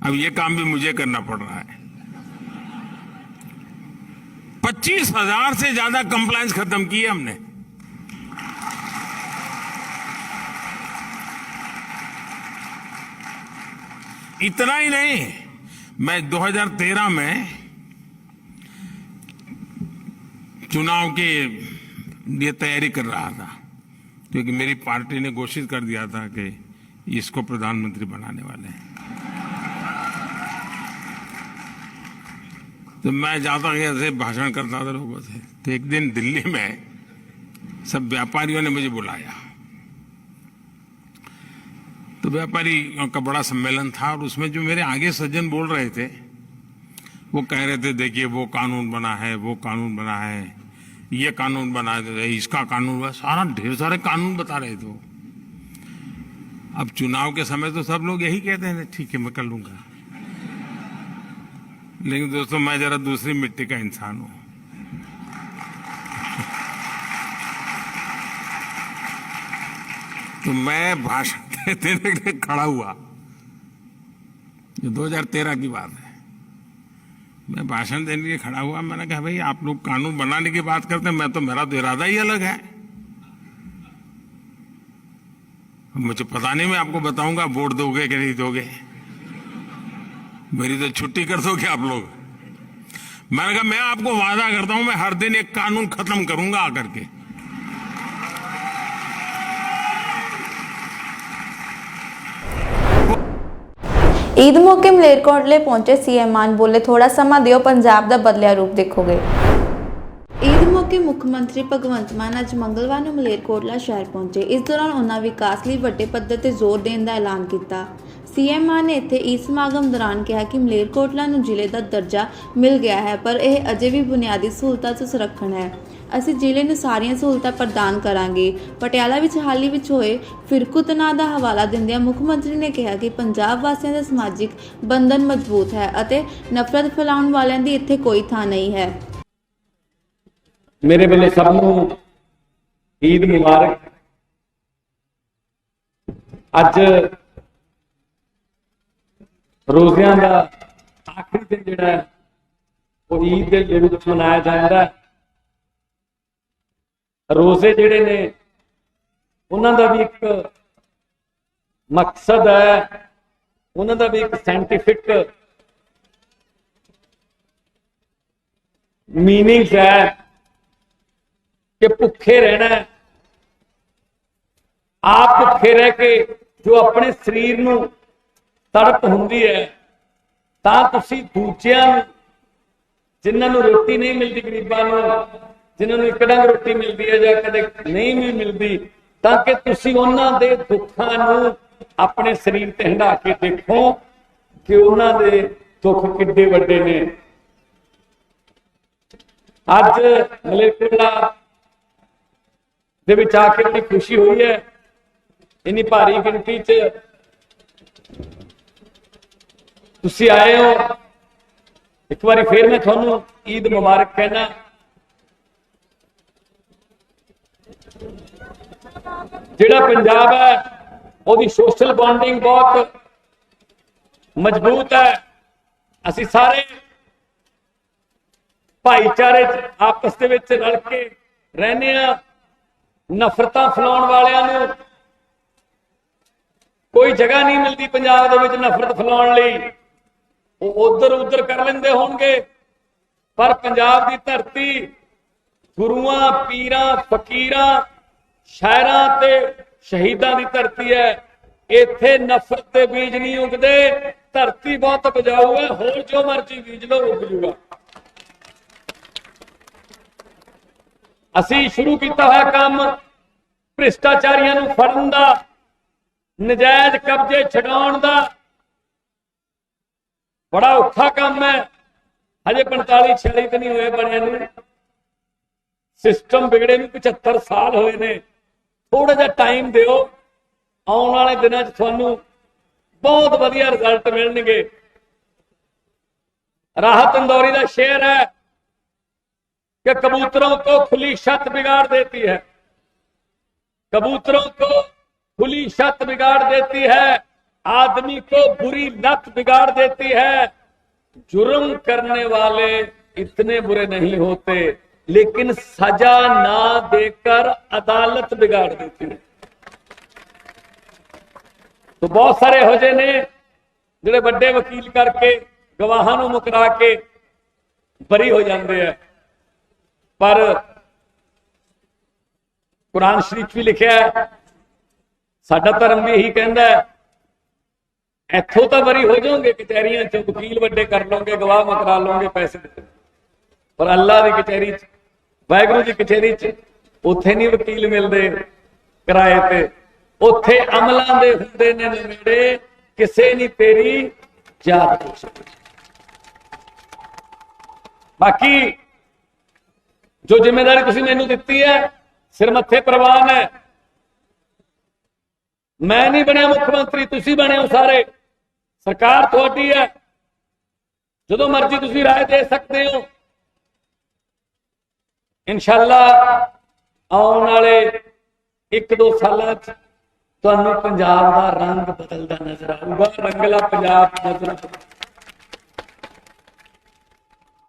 अब ये काम भी मुझे करना पड़ रहा है। 25,000 से ज्यादा कंप्लाइंस खत्म किए हमने। इतना ही नहीं, मैं 2013 में चुनाव के लिए तैयारी कर रहा था, क्योंकि मेरी पार्टी ने घोषित कर दिया था कि इसको प्रधानमंत्री बनाने वाले हैं। तो मैं जाता ऐसे भाषण करता था लोगों से। तो एक दिन दिल्ली में सब व्यापारियों ने मुझे बुलाया, तो व्यापारी का बड़ा सम्मेलन था और उसमें जो मेरे आगे सज्जन बोल रहे थे वो कह रहे थे देखिए वो कानून बना है, वो कानून बना है, ये कानून बना है, इसका कानून बना, सारा ढेर सारे कानून बता रहे थे। अब चुनाव के समय तो सब लोग यही कहते हैं ठीक है मैं कर लूंगा, लेकिन दोस्तों मैं जरा दूसरी मिट्टी का इंसान हूं। तो मैं भाषण देने के लिए खड़ा हुआ, ये 2013 की बात है। मैं भाषण देने के लिए खड़ा हुआ, मैंने कहा भाई आप लोग कानून बनाने की बात करते हैं, मैं तो मेरा तो इरादा ही अलग है। मुझे पता नहीं, मैं आपको बताऊंगा वोट दोगे कि नहीं दोगे, मेरी तो छुट्टी कर दोगे आप लोग। मैंने कहा मैं आपको वादा करता हूं मैं हर दिन एक कानून खत्म करूंगा आकर के। ईद मौके मलेरकोटले पहुंचे सीएम मान, बोले थोड़ा समा दियो पंजाब ਦਾ ਬਦਲਿਆ ਰੂਪ ਦੇਖੋਗੇ। ईद मौके मुख्य मंत्री भगवंत मान ਅੱਜ ਮੰਗਲਵਾਰ ਨੂੰ ਮਲੇਰਕੋਟਲਾ ਸ਼ਹਿਰ ਪਹੁੰਚੇ। ਇਸ ਦੌਰਾਨ ਉਹਨਾਂ ਵਿਕਾਸ ਲਈ ਵੱਡੇ ਪੱਧਰ ਤੇ ਜ਼ੋਰ ਦੇਣ ਦਾ ਐਲਾਨ ਕੀਤਾ। सीएम मान ने ਇੱਥੇ ਈਦ ਸਮਾਗਮ ਦੌਰਾਨ ਕਿਹਾ ਕਿ ਮਲੇਰਕੋਟਲਾ ਨੂੰ ਜ਼ਿਲ੍ਹੇ ਦਾ ਦਰਜਾ ਮਿਲ ਗਿਆ ਹੈ, ਪਰ ਇਹ ਅਜੇ ਵੀ ਬੁਨਿਆਦੀ ਸਹੂਲਤਾਂ ਤੋਂ ਸੁਰੱਖਣ ਹੈ। ਅਸੀਂ ਜ਼ਿਲ੍ਹੇ ਨੂੰ ਸਾਰੀਆਂ ਸਹੂਲਤਾਂ ਪ੍ਰਦਾਨ ਕਰਾਂਗੇ। ਪਟਿਆਲਾ ਵਿੱਚ ਹਾਲ ਹੀ ਵਿੱਚ ਹੋਏ ਫਿਰਕੂ ਤਣਾਅ ਦਾ ਹਵਾਲਾ ਦਿੰਦਿਆਂ ਮੁੱਖ ਮੰਤਰੀ ਨੇ ਕਿਹਾ ਕਿ ਪੰਜਾਬ ਵਾਸੀਆਂ ਦਾ ਸਮਾਜਿਕ ਬੰਧਨ ਮਜ਼ਬੂਤ ਹੈ ਅਤੇ ਨਫ਼ਰਤ ਫੈਲਾਉਣ ਵਾਲਿਆਂ ਦੀ ਇੱਥੇ ਕੋਈ ਥਾਂ ਨਹੀਂ ਹੈ। मेरे वाले सब नूं ईद मुबारक। अज रोज़ियां दा आखिरी दिन जिहड़ा है वो ईद दे रूप च मनाया जाता है। रोजे जिहड़े ने उन्हां दा भी एक मकसद है, उन्हां दा भी एक साइंटिफिक मीनिंग है कि भुखे रहना है। आप भुखे रह के जो अपने शरीर नूं तड़प हुंदी है तां तुसीं दूजियां जिन्हां नूं रोटी नहीं मिलती, गरीबां नूं जिन्हां नूं एक डंग रोटी मिलती है जां कदे नहीं भी मिलती, ताकि तुसीं उन्हां दे दुखां नूं अपने शरीर ते हंडा के देखो कि उन्हां दे दुख किड्डे वड्डे ने। अज मलेरकोटला दे विच आके बड़ी खुशी हुई है। इन्नी भारी गिनती च तुसी आए हो। एक बार फिर मैं थोनू ईद मुबारक कहना। ਜਿਹੜਾ ਪੰਜਾਬ ਹੈ ਉਹਦੀ ਸੋਸ਼ਲ ਬੌਂਡਿੰਗ ਬਹੁਤ ਮਜ਼ਬੂਤ ਹੈ। ਅਸੀਂ ਸਾਰੇ ਭਾਈਚਾਰੇ 'ਚ ਆਪਸ ਦੇ ਵਿੱਚ ਰਲ ਕੇ ਰਹਿੰਦੇ ਆ। ਨਫ਼ਰਤਾਂ ਫੈਲਾਉਣ ਵਾਲਿਆਂ ਨੂੰ ਕੋਈ ਜਗ੍ਹਾ ਨਹੀਂ ਮਿਲਦੀ ਪੰਜਾਬ ਦੇ ਵਿੱਚ ਨਫ਼ਰਤ ਫੈਲਾਉਣ ਲਈ। ਉਹ ਉਧਰ ਕਰ ਲੈਂਦੇ ਹੋਣਗੇ, ਪਰ ਪੰਜਾਬ ਦੀ ਧਰਤੀ ਗੁਰੂਆਂ, ਪੀਰਾਂ, ਫਕੀਰਾਂ, ਸ਼ਾਇਰਾਂ ਤੇ ਸ਼ਹੀਦਾਂ ਦੀ ਧਰਤੀ ਹੈ। ਇੱਥੇ ਨਫ਼ਰਤ ਦੇ ਬੀਜ ਨਹੀਂ ਉਗਦੇ। ਧਰਤੀ ਬਹੁਤ ਉਪਜਾਊ ਹੈ, ਹੋਰ ਜੋ ਮਰਜ਼ੀ ਬੀਜ ਲਓ ਉੱਗ ਜੂਗਾ। ਅਸੀਂ ਸ਼ੁਰੂ ਕੀਤਾ ਹੋਇਆ ਕੰਮ ਭ੍ਰਿਸ਼ਟਾਚਾਰੀਆਂ ਨੂੰ ਫੜਨ ਦਾ, ਨਜਾਇਜ਼ ਕਬਜ਼ੇ ਛਡਾਉਣ ਦਾ ਬੜਾ ਔਖਾ ਕੰਮ ਹੈ। ਹਜੇ 45-46 ਤੇ ਨਹੀਂ ਹੋਏ ਬਣਿਆ ਨੂੰ, ਸਿਸਟਮ ਵਿਗੜੇ ਨੂੰ 75 ਸਾਲ ਹੋਏ ਨੇ। ਥੋੜਾ ਜਿਹਾ ਟਾਈਮ ਦਿਓ, ਆਉਣ ਵਾਲੇ ਦਿਨਾਂ 'ਚ ਤੁਹਾਨੂੰ ਬਹੁਤ ਵਧੀਆ ਰਿਜ਼ਲਟ ਮਿਲਣਗੇ। राहत इंदौरी का शेर है कि कबूतरों को खुली छत बिगाड़ देती है, कबूतरों को खुली छत बिगाड़ देती है, आदमी को बुरी लत बिगाड़ देती है। जुर्म करने वाले इतने बुरे नहीं होते, लेकिन सजा ना देकर अदालत बिगाड़ देती है। तो बहुत सारे हो जे ने जिहड़े बड़े वकील करके गवाहां नूं मुकरा के बरी हो जाते हैं, पर कुरान शरीफ भी लिखा है, साडा धर्म भी यही कहता है, इथों तो बरी हो जाओगे, कचहरियां च वकील वड्डे कर लोगे, गवाह मुकरा लोगे पैसे दे, पर अल्लाह की कचहरी च, वाहिगुरू की कचहरी च उत्थे नहीं वकील मिलते किराए पे, उत्थे अमलां दे हुंदे ने नेड़े, किसे नहीं तेरी जात हो सकती। बाकी जो जिम्मेदारी तुसीं मैनूं दित्ती है सिर मत्थे प्रवान है। मैं नहीं बनया मुख्यमंत्री, तुसीं बने हो सारे, सरकार तुहाडी है, जदों मर्जी तुसीं राय दे सकते हो। इंशाअल्लाह आउण वाले 1-2 सालां च तुहानूं पंजाब दा रंग बदलदा नजर आऊगा, रंगला पंजाब नजर आऊगा।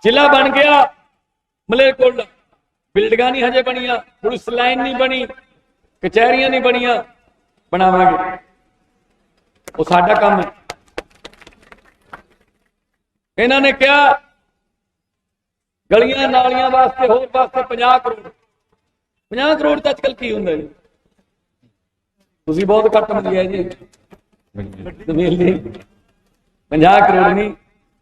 जिला बन गया मलेरकोटला, बिल्डिंगां नहीं हजे बनिया, पुलिस लाइन नहीं बनी, कचहरियां नहीं बनिया, बनावांगे, वो साडा काम है। इन्हां ने कहा गलियां नालियां वास्ते होर वास्ते 50 करोड़, 50 करोड़ तो अजकल की हुंदा जी, तुसीं बहुत घट मिली है जी, मिलदी 50 करोड़ नहीं,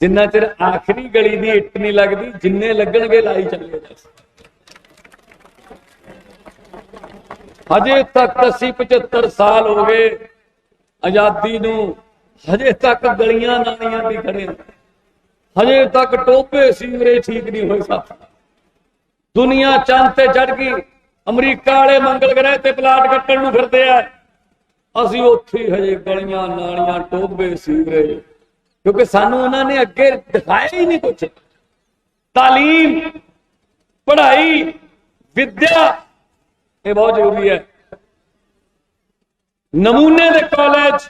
जिन्ना चिर आखिरी गली दी इट नहीं लगती, जिन्ने लगणगे लाई चले। हजे तक 80-75 साल हो गए आजादी नूं, हजे तक गलियां नालियां भी खड़े, हजे तक टोपे सीवरेज ठीक नहीं होए साथ। दुनिया चंद ते चढ़ गई, अमरीका वाले मंगल ग्रह ते प्लाट कट्टण नूं फिरदे आ, असीं उत्थे हजे गलियां नालियां टोबे सीवरेज, क्योंकि सानू उन्होंने अगे दिखाया ही नहीं कुछ। तालीम, पढ़ाई, विद्या ये बहुत जरूरी है। नमूने दे कॉलेज,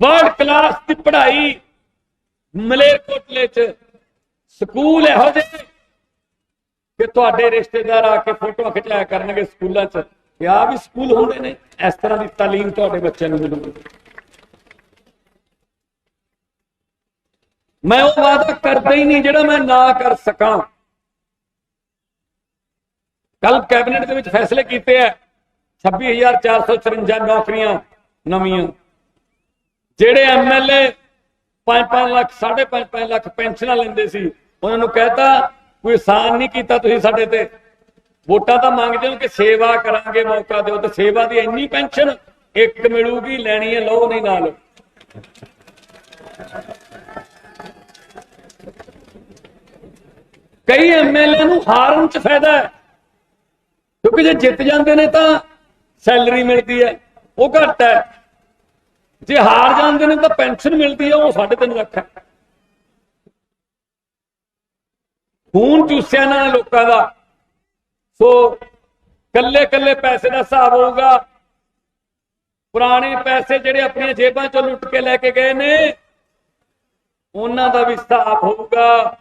वर्ल्ड क्लास की पढ़ाई मलेरकोटले च स्कूल इहो जिहे कि तुहाडे रिश्तेदार आके फोटो खिचाया करनगे स्कूलों च, आ भी स्कूल होंदे ने, इस तरह की तालीम तुहाडे बच्चों नूं मिलूगी। मैं वो वादा करता ही नहीं जिहड़ा मैं ना कर सका। कल कैबिनेट के फैसले किए हैं 26,454 नौकरियां नवीं, जेड़े MLA 5-5 लाख 5.5 लाख पेंशन लेंदे सी, उन्होंने कहता कोई एहसान नहीं किया तुसीं साडे ते, वोटां तां मंगदे हो कि सेवा करांगे, मौका दो, तो सेवा की इन्नी पेंशन एक मिलूगी, लैनी है लो, नहीं ना लो। कई MLA नूं हारन च फायदा है, क्योंकि जे जित जाते हैं तो सैलरी मिलती है, वो घट है, जे हार जाते हैं तो पेंशन मिलती है, वो 3.5 लाख है। खून चूसिया इन्होंने लोगों का। सो ਕੱਲੇ ਕੱਲੇ ਪੈਸੇ ਦਾ ਹਿਸਾਬ ਹੋਊਗਾ। ਪੁਰਾਣੇ ਪੈਸੇ ਜਿਹੜੇ ਆਪਣੀਆਂ ਜੇਬਾਂ ਚੋਂ ਲੁੱਟ ਕੇ ਲੈ ਕੇ ਗਏ ਨੇ ਉਹਨਾਂ ਦਾ ਵੀ ਹਿਸਾਬ ਹੋਊਗਾ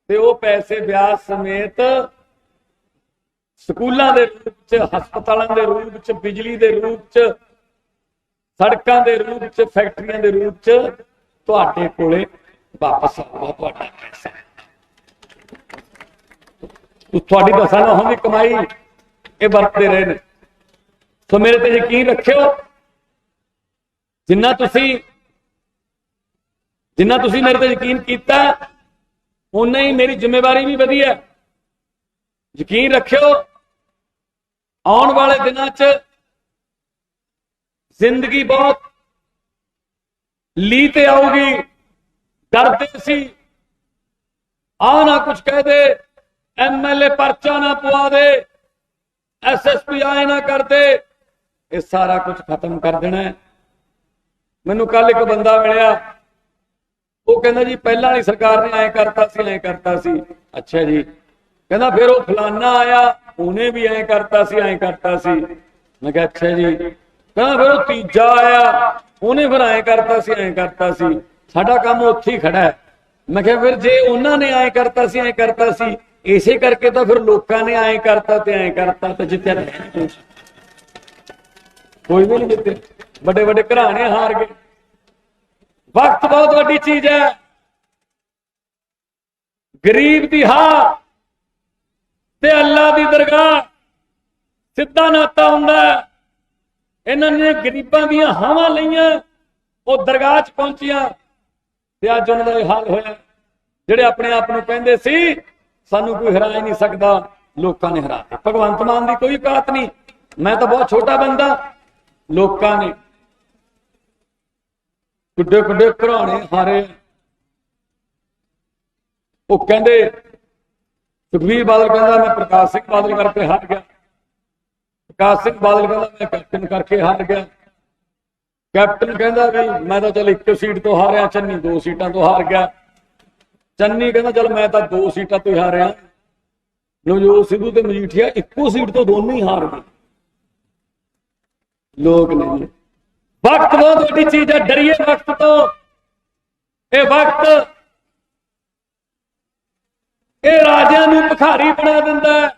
ਤੇ ਉਹ ਪੈਸੇ ਵਿਆਜ ਸਮੇਤ ਸਕੂਲਾਂ ਦੇ ਰੂਪ ਚ, ਹਸਪਤਾਲਾਂ ਦੇ ਰੂਪ ਚ, ਬਿਜਲੀ ਦੇ ਰੂਪ ਚ, ਸੜਕਾਂ ਦੇ ਰੂਪ ਚ, ਫੈਕਟਰੀਆਂ ਦੇ ਰੂਪ ਚ ਤੁਹਾਡੇ ਕੋਲੇ ਵਾਪਸ ਆਊਗਾ ਤੁਹਾਡਾ ਪੈਸਾ। ਤੁਹਾਡੀ ਦਸਾਂ ਨੌਹਾਂ ਦੀ ਕਮਾਈ ਇਹ ਵਰਤਦੇ ਰਹੇ ਨੇ। ਸੋ ਮੇਰੇ ਤੇ ਯਕੀਨ ਰੱਖਿਓ, ਜਿੰਨਾ ਤੁਸੀਂ ਮੇਰੇ ਤੇ ਯਕੀਨ ਕੀਤਾ ਉਨਾ ਹੀ ਮੇਰੀ ਜ਼ਿੰਮੇਵਾਰੀ ਵੀ ਵਧੀ ਹੈ। ਯਕੀਨ ਰੱਖਿਓ, ਆਉਣ ਵਾਲੇ ਦਿਨਾਂ 'ਚ ਜ਼ਿੰਦਗੀ ਬਹੁਤ ਲੀ ਤੇ ਆਊਗੀ। ਡਰਦੇ ਸੀ ਆ ਨਾ ਕੁਝ ਕਹਿ ਦੇ, ਐਮਐਲਏ ਪਰਚਾ ਨਾ ਪਵਾ ਦੇ, ਐਸਐਸਪੀ ਆਏ ਨਾ ਕਰਦੇ, ਇਹ ਸਾਰਾ ਕੁਝ ਖਤਮ ਕਰ ਦੇਣਾ। ਮੈਨੂੰ ਕੱਲ ਇੱਕ ਬੰਦਾ ਮਿਲਿਆ, ਉਹ ਕਹਿੰਦਾ ਜੀ ਪਹਿਲਾਂ ਵਾਲੀ ਸਰਕਾਰ ਨੇ ਐਂ ਕਰਤਾ ਸੀ, ਐਂ ਕਰਤਾ ਸੀ। ਅੱਛਾ ਜੀ, ਕਹਿੰਦਾ ਫਿਰ ਉਹ ਫਲਾਨਾ ਆਇਆ, ਉਹਨੇ ਵੀ ਐਂ ਕਰਤਾ ਸੀ, ਐਂ ਕਰਤਾ ਸੀ। ਮੈਂ ਕਿਹਾ ਅੱਛਾ ਜੀ। ਕਹਿੰਦਾ ਫਿਰ ਉਹ ਤੀਜਾ ਆਇਆ, ਉਹਨੇ ਫਿਰ ਐਂ ਕਰਤਾ ਸੀ, ਐਂ ਕਰਤਾ ਸੀ। ਸਾਡਾ ਕੰਮ ਉੱਥੇ ਹੀ ਖੜਾ ਹੈ। ਮੈਂ ਕਿਹਾ ਫਿਰ ਜੇ ਉਹਨਾਂ ਨੇ ਐਂ ਕਰਤਾ ਸੀ, ਐਂ ਕਰਤਾ ਸੀ, ਇਸੇ ਕਰਕੇ ਤਾਂ ਫਿਰ ਲੋਕਾਂ ਨੇ ਐਂ ਕਰਤਾ ਤੇ ਐਂ ਕਰਤਾ ਤੇ ਜਿੱਤਿਆ ਕੋਈ ਵੀ ਨਹੀਂ ਜਿੱਤੇ। ਵੱਡੇ ਵੱਡੇ ਘਰਾਣੇ ਹਾਰ ਗਏ। ਵਕਤ ਬਹੁਤ ਵੱਡੀ ਚੀਜ਼ ਹੈ। ਗਰੀਬ ਦੀ ਹਾਂ ਤੇ ਅੱਲਾ ਦੀ ਦਰਗਾਹ ਸਿੱਧਾ ਨਾਤਾ ਹੁੰਦਾ। ਇਹਨਾਂ ਨੇ ਗਰੀਬਾਂ ਦੀਆਂ ਹਾਵਾਂ ਲਈਆਂ, ਉਹ ਦਰਗਾਹ 'ਚ ਪਹੁੰਚੀਆਂ ਤੇ ਅੱਜ ਉਹਨਾਂ ਦਾ ਇਹ ਹਾਲ ਹੋਇਆ। ਜਿਹੜੇ ਆਪਣੇ ਆਪ ਨੂੰ ਕਹਿੰਦੇ ਸੀ ਸਾਨੂੰ ਕੋਈ ਹਰਾ ਹੀ ਨਹੀਂ ਸਕਦਾ, ਲੋਕਾਂ ਨੇ ਹਰਾ ਦਿੱਤਾ। ਭਗਵੰਤ ਮਾਨ ਦੀ ਕੋਈ ਔਕਾਤ ਨਹੀਂ, ਮੈਂ ਤਾਂ ਬਹੁਤ ਛੋਟਾ ਬੰਦਾ। ਲੋਕਾਂ ਨੇ ਕਿੱਡੇ ਕਿੱਡੇ ਘਰਾਣੇ ਹਾਰੇ। ਉਹ ਕਹਿੰਦੇ ਸੁਖਬੀਰ ਬਾਦਲ ਕਹਿੰਦਾ ਮੈਂ ਪ੍ਰਕਾਸ਼ ਸਿੰਘ ਬਾਦਲ ਕਰਕੇ ਹਾਰ ਗਿਆ, ਪ੍ਰਕਾਸ਼ ਸਿੰਘ ਬਾਦਲ ਕਹਿੰਦਾ ਮੈਂ ਕੈਪਟਨ ਕਰਕੇ ਹਾਰ ਗਿਆ, ਕੈਪਟਨ ਕਹਿੰਦਾ ਵੀ ਮੈਂ ਤਾਂ ਚੱਲ 1 ਸੀਟ ਤੋਂ ਹਾਰਿਆ, ਚੰਨੀ 2 ਸੀਟਾਂ ਤੋਂ ਹਾਰ ਗਿਆ, ਚੰਨੀ ਕਹਿੰਦਾ ਚੱਲ ਮੈਂ ਤਾਂ 2 ਸੀਟਾਂ ਤੋਂ ਹੀ ਹਾਰਿਆ। ਨਵਜੋਤ ਸਿੱਧੂ ਤੇ ਮਜੀਠੀਆ ਇੱਕੋ ਸੀਟ ਤੋਂ ਦੋਨੋਂ ਹੀ ਹਾਰ ਗਏ। ਲੋਕ ਨਹੀਂ। ਵਕਤ ਬਹੁਤ ਵੱਡੀ ਚੀਜ਼ ਹੈ, ਡਰੀਏ ਵਕਤ ਤੋਂ। ਇਹ ਵਕਤ ਇਹ ਰਾਜਿਆਂ ਨੂੰ ਭਿਖਾਰੀ ਬਣਾ ਦਿੰਦਾ ਹੈ,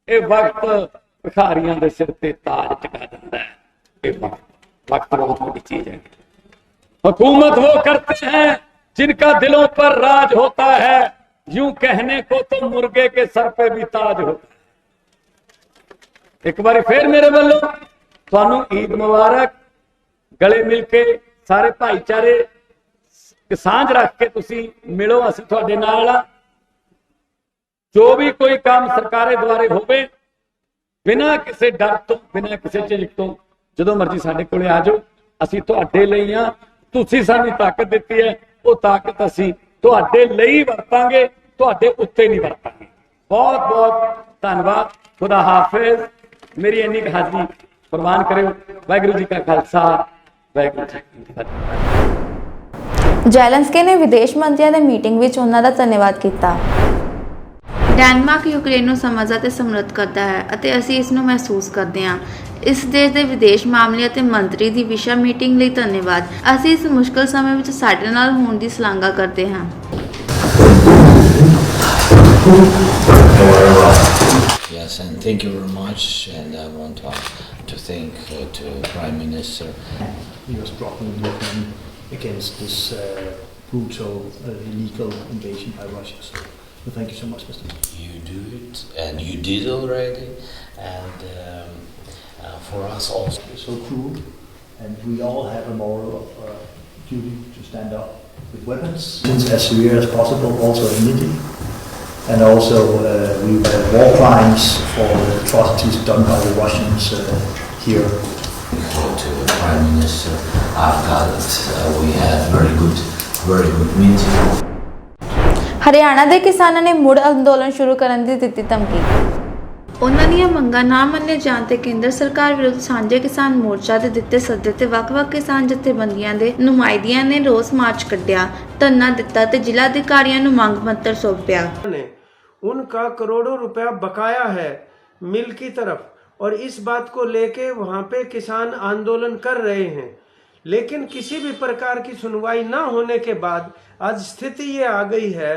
ਇਹ ਵਕਤ ਭਿਖਾਰੀਆਂ ਦੇ ਸਿਰ ਤੇ ਤਾਜ ਟਿਕਾ ਦਿੰਦਾ ਹੈ। ਇਹ वक्त बहुत बड़ी चीज है। हुकूमत वो करते हैं जिनका दिलों पर राज होता है, यूं कहने को तो मुर्गे के सर पे भी ताज होता है। एक बार फिर मेरे वालों ਤੁਹਾਨੂੰ ईद मुबारक। गले मिल के सारे भाईचारे साझ रख के तुसी मिलो, असीं तुहाडे नाल आ। जो भी कोई काम सरकारे द्वारे होवे, बिना किसी डर तो, बिना किसी झिझक तो ਜਦੋਂ ਮਰਜ਼ੀ ਸਾਡੇ ਕੋਲੇ ਆ ਜਾਓ। ਅਸੀਂ ਤੁਹਾਡੇ ਲਈ ਆ, ਤੁਸੀਂ ਸਾਨੂੰ ਤਾਕਤ ਦਿੱਤੀ ਹੈ, ਉਹ ਤਾਕਤ ਅਸੀਂ ਤੁਹਾਡੇ ਲਈ ਵਰਤਾਂਗੇ, ਤੁਹਾਡੇ ਉੱਤੇ ਨਹੀਂ ਵਰਤਾਂਗੇ। ਬਹੁਤ ਬਹੁਤ ਧੰਨਵਾਦ। ਖੁਦਾ ਹਾਫਿਜ਼। ਮੇਰੀ ਇੰਨੀ ਕੁ ਹਾਜ਼ਰੀ ਪ੍ਰਵਾਨ ਕਰਿਓ। ਵਾਹਿਗੁਰੂ ਜੀ ਕਾ ਖਾਲਸਾ, ਵਾਹਿਗੁਰੂ ਜੀ ਕੀ ਫਤਿਹ। ਜ਼ੈਲੈਂਸਕੀ ਨੇ ਵਿਦੇਸ਼ ਮੰਤਰੀਆਂ ਦੇ ਮੀਟਿੰਗ ਵਿੱਚ ਉਹਨਾਂ ਦਾ ਧੰਨਵਾਦ ਕੀਤਾ। ਡੈਨਮਾਰਕ ਯੂਕਰੇਨ ਨੂੰ ਸਮਝਦਾ ਤੇ ਸਮਰੱਥ ਕਰਦਾ ਹੈ ਅਤੇ ਅਸੀਂ ਇਸ ਨੂੰ ਮਹਿਸੂਸ ਕਰਦੇ ਹਾਂ। ਇਸ ਦੇਸ਼ ਦੇ ਵਿਦੇਸ਼ ਮਾਮਲੇ ਅਤੇ ਮੰਤਰੀ ਦੀ ਵਿਸ਼ਾ ਮੀਟਿੰਗ ਲਈ ਧੰਨਵਾਦ। ਅਸੀਂ ਇਸ ਮੁਸ਼ਕਲ ਸਮੇਂ ਵਿੱਚ ਸਾਡੇ ਨਾਲ ਹੋਣ ਦੀ ਸ਼ਲਾਘਾ ਕਰਦੇ ਹਾਂ। Yes, and thank you very much. And I want to thank to Prime Minister. He was blocking Ukraine against this brutal, illegal invasion by Russia. So thank you so much, Mr. You do it, and you did already, and for us also. It's so cruel, and we all have a moral duty to stand up with weapons. It's as severe as possible, also immediately. And also we have war crimes for the atrocities done by the Russians here. To the Prime Minister, I've got we had very good meeting. Haryana ਦੇ ਕਿਸਾਨਾਂ ਨੇ ਮੁੜ ਅੰਦੋਲਨ ਸ਼ੁਰੂ ਕਰਨ ਦੀ ਦਿੱਤੀ ਧਮਕੀ। ਉਹਨਾਂ ਦੀਆਂ ਮੰਗਾਂ ਨਾ ਮੰਨੇ ਜਾਣ ਤੇ ਕੇਂਦਰ ਸਰਕਾਰ ਵਿਰੁੱਧ ਸਾਂਝੇ ਕਿਸਾਨ ਮੋਰਚਾ ਦੇ ਦਿੱਤੇ ਸੱਦੇ ਤੇ ਵੱਖ-ਵੱਖ ਕਿਸਾਨ ਜਥੇਬੰਦੀਆਂ ਦੇ ਨੁਮਾਇੰਦਿਆਂ ਨੇ ਰੋਸ ਮਾਰਚ ਕੱਢਿਆ, ਧਰਨਾ ਦਿੱਤਾ ਤੇ ਜ਼ਿਲ੍ਹਾ ਅਧਿਕਾਰੀਆਂ ਨੂੰ ਮੰਗ ਪੱਤਰ ਸੌਂਪਿਆ। उनका करोड़ों रुपया बकाया है, मिल की तरफ, और इस बात को लेके वहाँ पे किसान आंदोलन कर रहे हैं। लेकिन किसी भी प्रकार की सुनवाई ना होने के बाद आज स्थिति ये आ गई है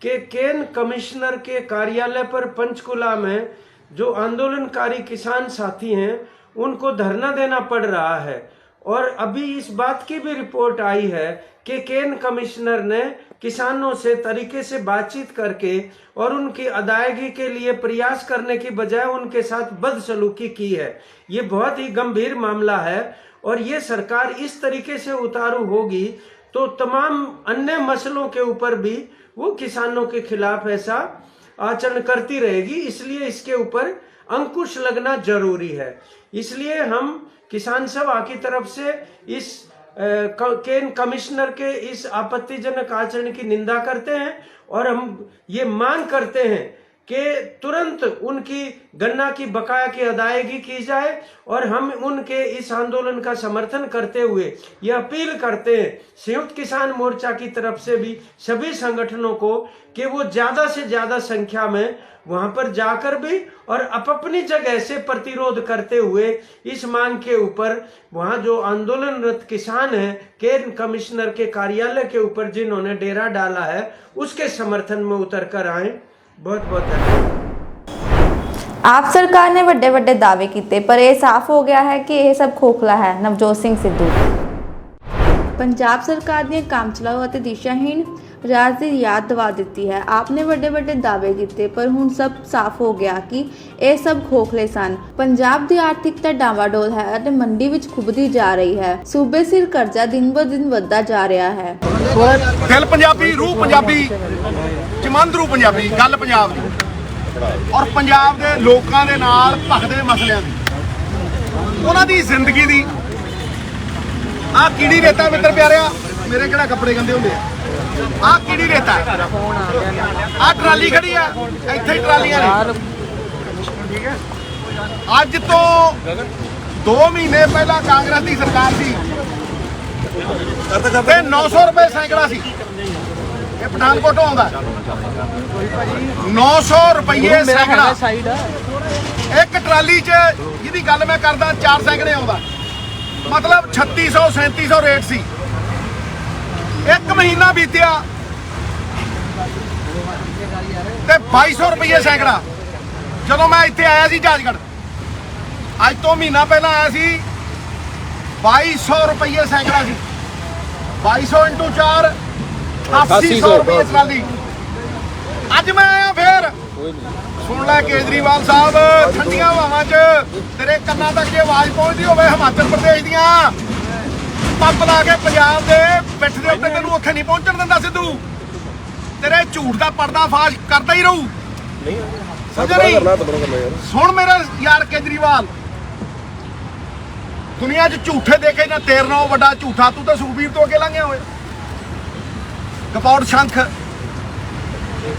कि केन कमिश्नर के कार्यालय पर पंचकुला में जो आंदोलनकारी किसान साथी हैं उनको धरना देना पड़ रहा है। और अभी इस बात की भी रिपोर्ट आई है कि केन कमिश्नर ने किसानों से तरीके से बातचीत करके और उनकी अदायगी के लिए प्रयास करने की बजाय उनके साथ बदसलूकी की है। ये बहुत ही गंभीर मामला है और ये सरकार इस तरीके से उतारू होगी तो तमाम अन्य मसलों के ऊपर भी वो किसानों के खिलाफ ऐसा आचरण करती रहेगी। इसलिए इसके ऊपर अंकुश लगना जरूरी है। इसलिए हम किसान सभा की तरफ से इस केन कमिश्नर के इस आपत्तिजनक आचरण की निंदा करते हैं और हम ये मांग करते हैं कि तुरंत उनकी गन्ना की बकाया की अदायगी की जाए और हम उनके इस आंदोलन का समर्थन करते हुए यह अपील करते हैं संयुक्त किसान मोर्चा की तरफ से भी सभी संगठनों को कि वो ज्यादा से ज्यादा संख्या में वहां पर जाकर भी और अपनी जगह से प्रतिरोध करते हुए इस मांग के ऊपर वहां जो आंदोलनरत किसान हैं केन कमिश्नर के कार्यालय के ऊपर जिन्होंने डेरा डाला है उसके समर्थन में उतर कर आए। बहुत बहुत धन्यवाद। आप सरकार ने ਵੱਡੇ ਵੱਡੇ दावे किए पर यह साफ हो गया है कि यह सब खोखला है। नवजोत सिंह सिद्धू। पंजाब सरकार ने काम चलाओ ਅਤੇ दिशाहीन राज की याद दिवा दी है। आपने ਵੱਡੇ ਵੱਡੇ दावे किए पर हुण सब साफ हो गया कि ਇਹ सब खोखले सन। पंजाब की आर्थिकता डावाडोल है ਅਤੇ मंडी विच खुबदी जा रही है। सूबे सिर कर्जा दिन ब दिन ਵਧਦਾ जा रहा है। दिल पंजाबी, रूह पंजाबी, जमंदरू पंजाबी, गल पंजाब दी और पंजाब दे लोकां दे नाल भखदे मसलियां दी उन्हां दी जिंदगी दी आ कीड़ी रेता मित्र प्यारिया मेरे किहड़ा कपड़े गंदे हुंदे आ कीड़ी रेता आ ट्राली खड़ी आ इत्थे ही ट्रालियां ने अज तो 2 महीने पहला कांग्रेस की सरकार सी ते 900 रुपए सैकड़ा सी। ये पठानकोटों आउंदा 900 रुपये सैकड़ा एक ट्राली च जिहदी गल मैं करदा 4 सैकड़े आउंदा मतलब 3600 3700 रेट सी। एक महीना बीतिया ते 2200 रुपये सैकड़ा। जदों मैं इत्थे आया सी जाजगढ़ अज तो महीना पहला आया सी 2200 रुपये सैकड़ा सी। 2200 इंटू 4 800 रुपये ट्राली। अज मैं आया फिर सुन लै केजरीवाल साहब ठंडियां हवावां च तेरे कन्नां तक जे आवाज़ पहुंचदी होवे हिमाचल प्रदेश दियां पंप ला के पंजाब दे पिठ दे उत्ते तैनूं उत्थे नहीं पहुंचण दिंदा सिद्धू। तेरे झूठ दा पर्दाफाश करदा ही रहू। समझ नहीं सुन मेरा यार केजरीवाल दुनिया च झूठे देखे ना तेरे नालों वड्डा झूठा तू तो सुखबीर तो अगे लंघिया होए। कपौड़ शंख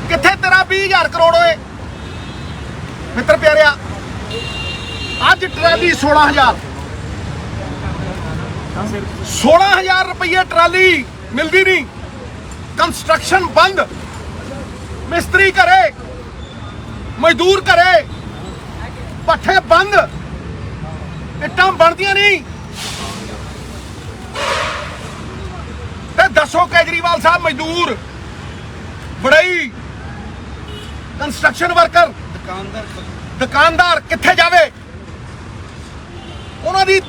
किथे तेरा 20,000 करोड़ होए मित्र प्यारिया। अज ट्राली 16,000 रुपये ट्राली मिलती नहीं। कंस्ट्रक्शन बंद, मिस्त्री करे, मजदूर करे, पट्ठे बंद, इट्टां बनदियां नहीं। ते दसो केजरीवाल साहब मजदूर बड़ई कंस्ट्रक्शन वर्कर दुकानदार कित्थे जावे? उन्हां दी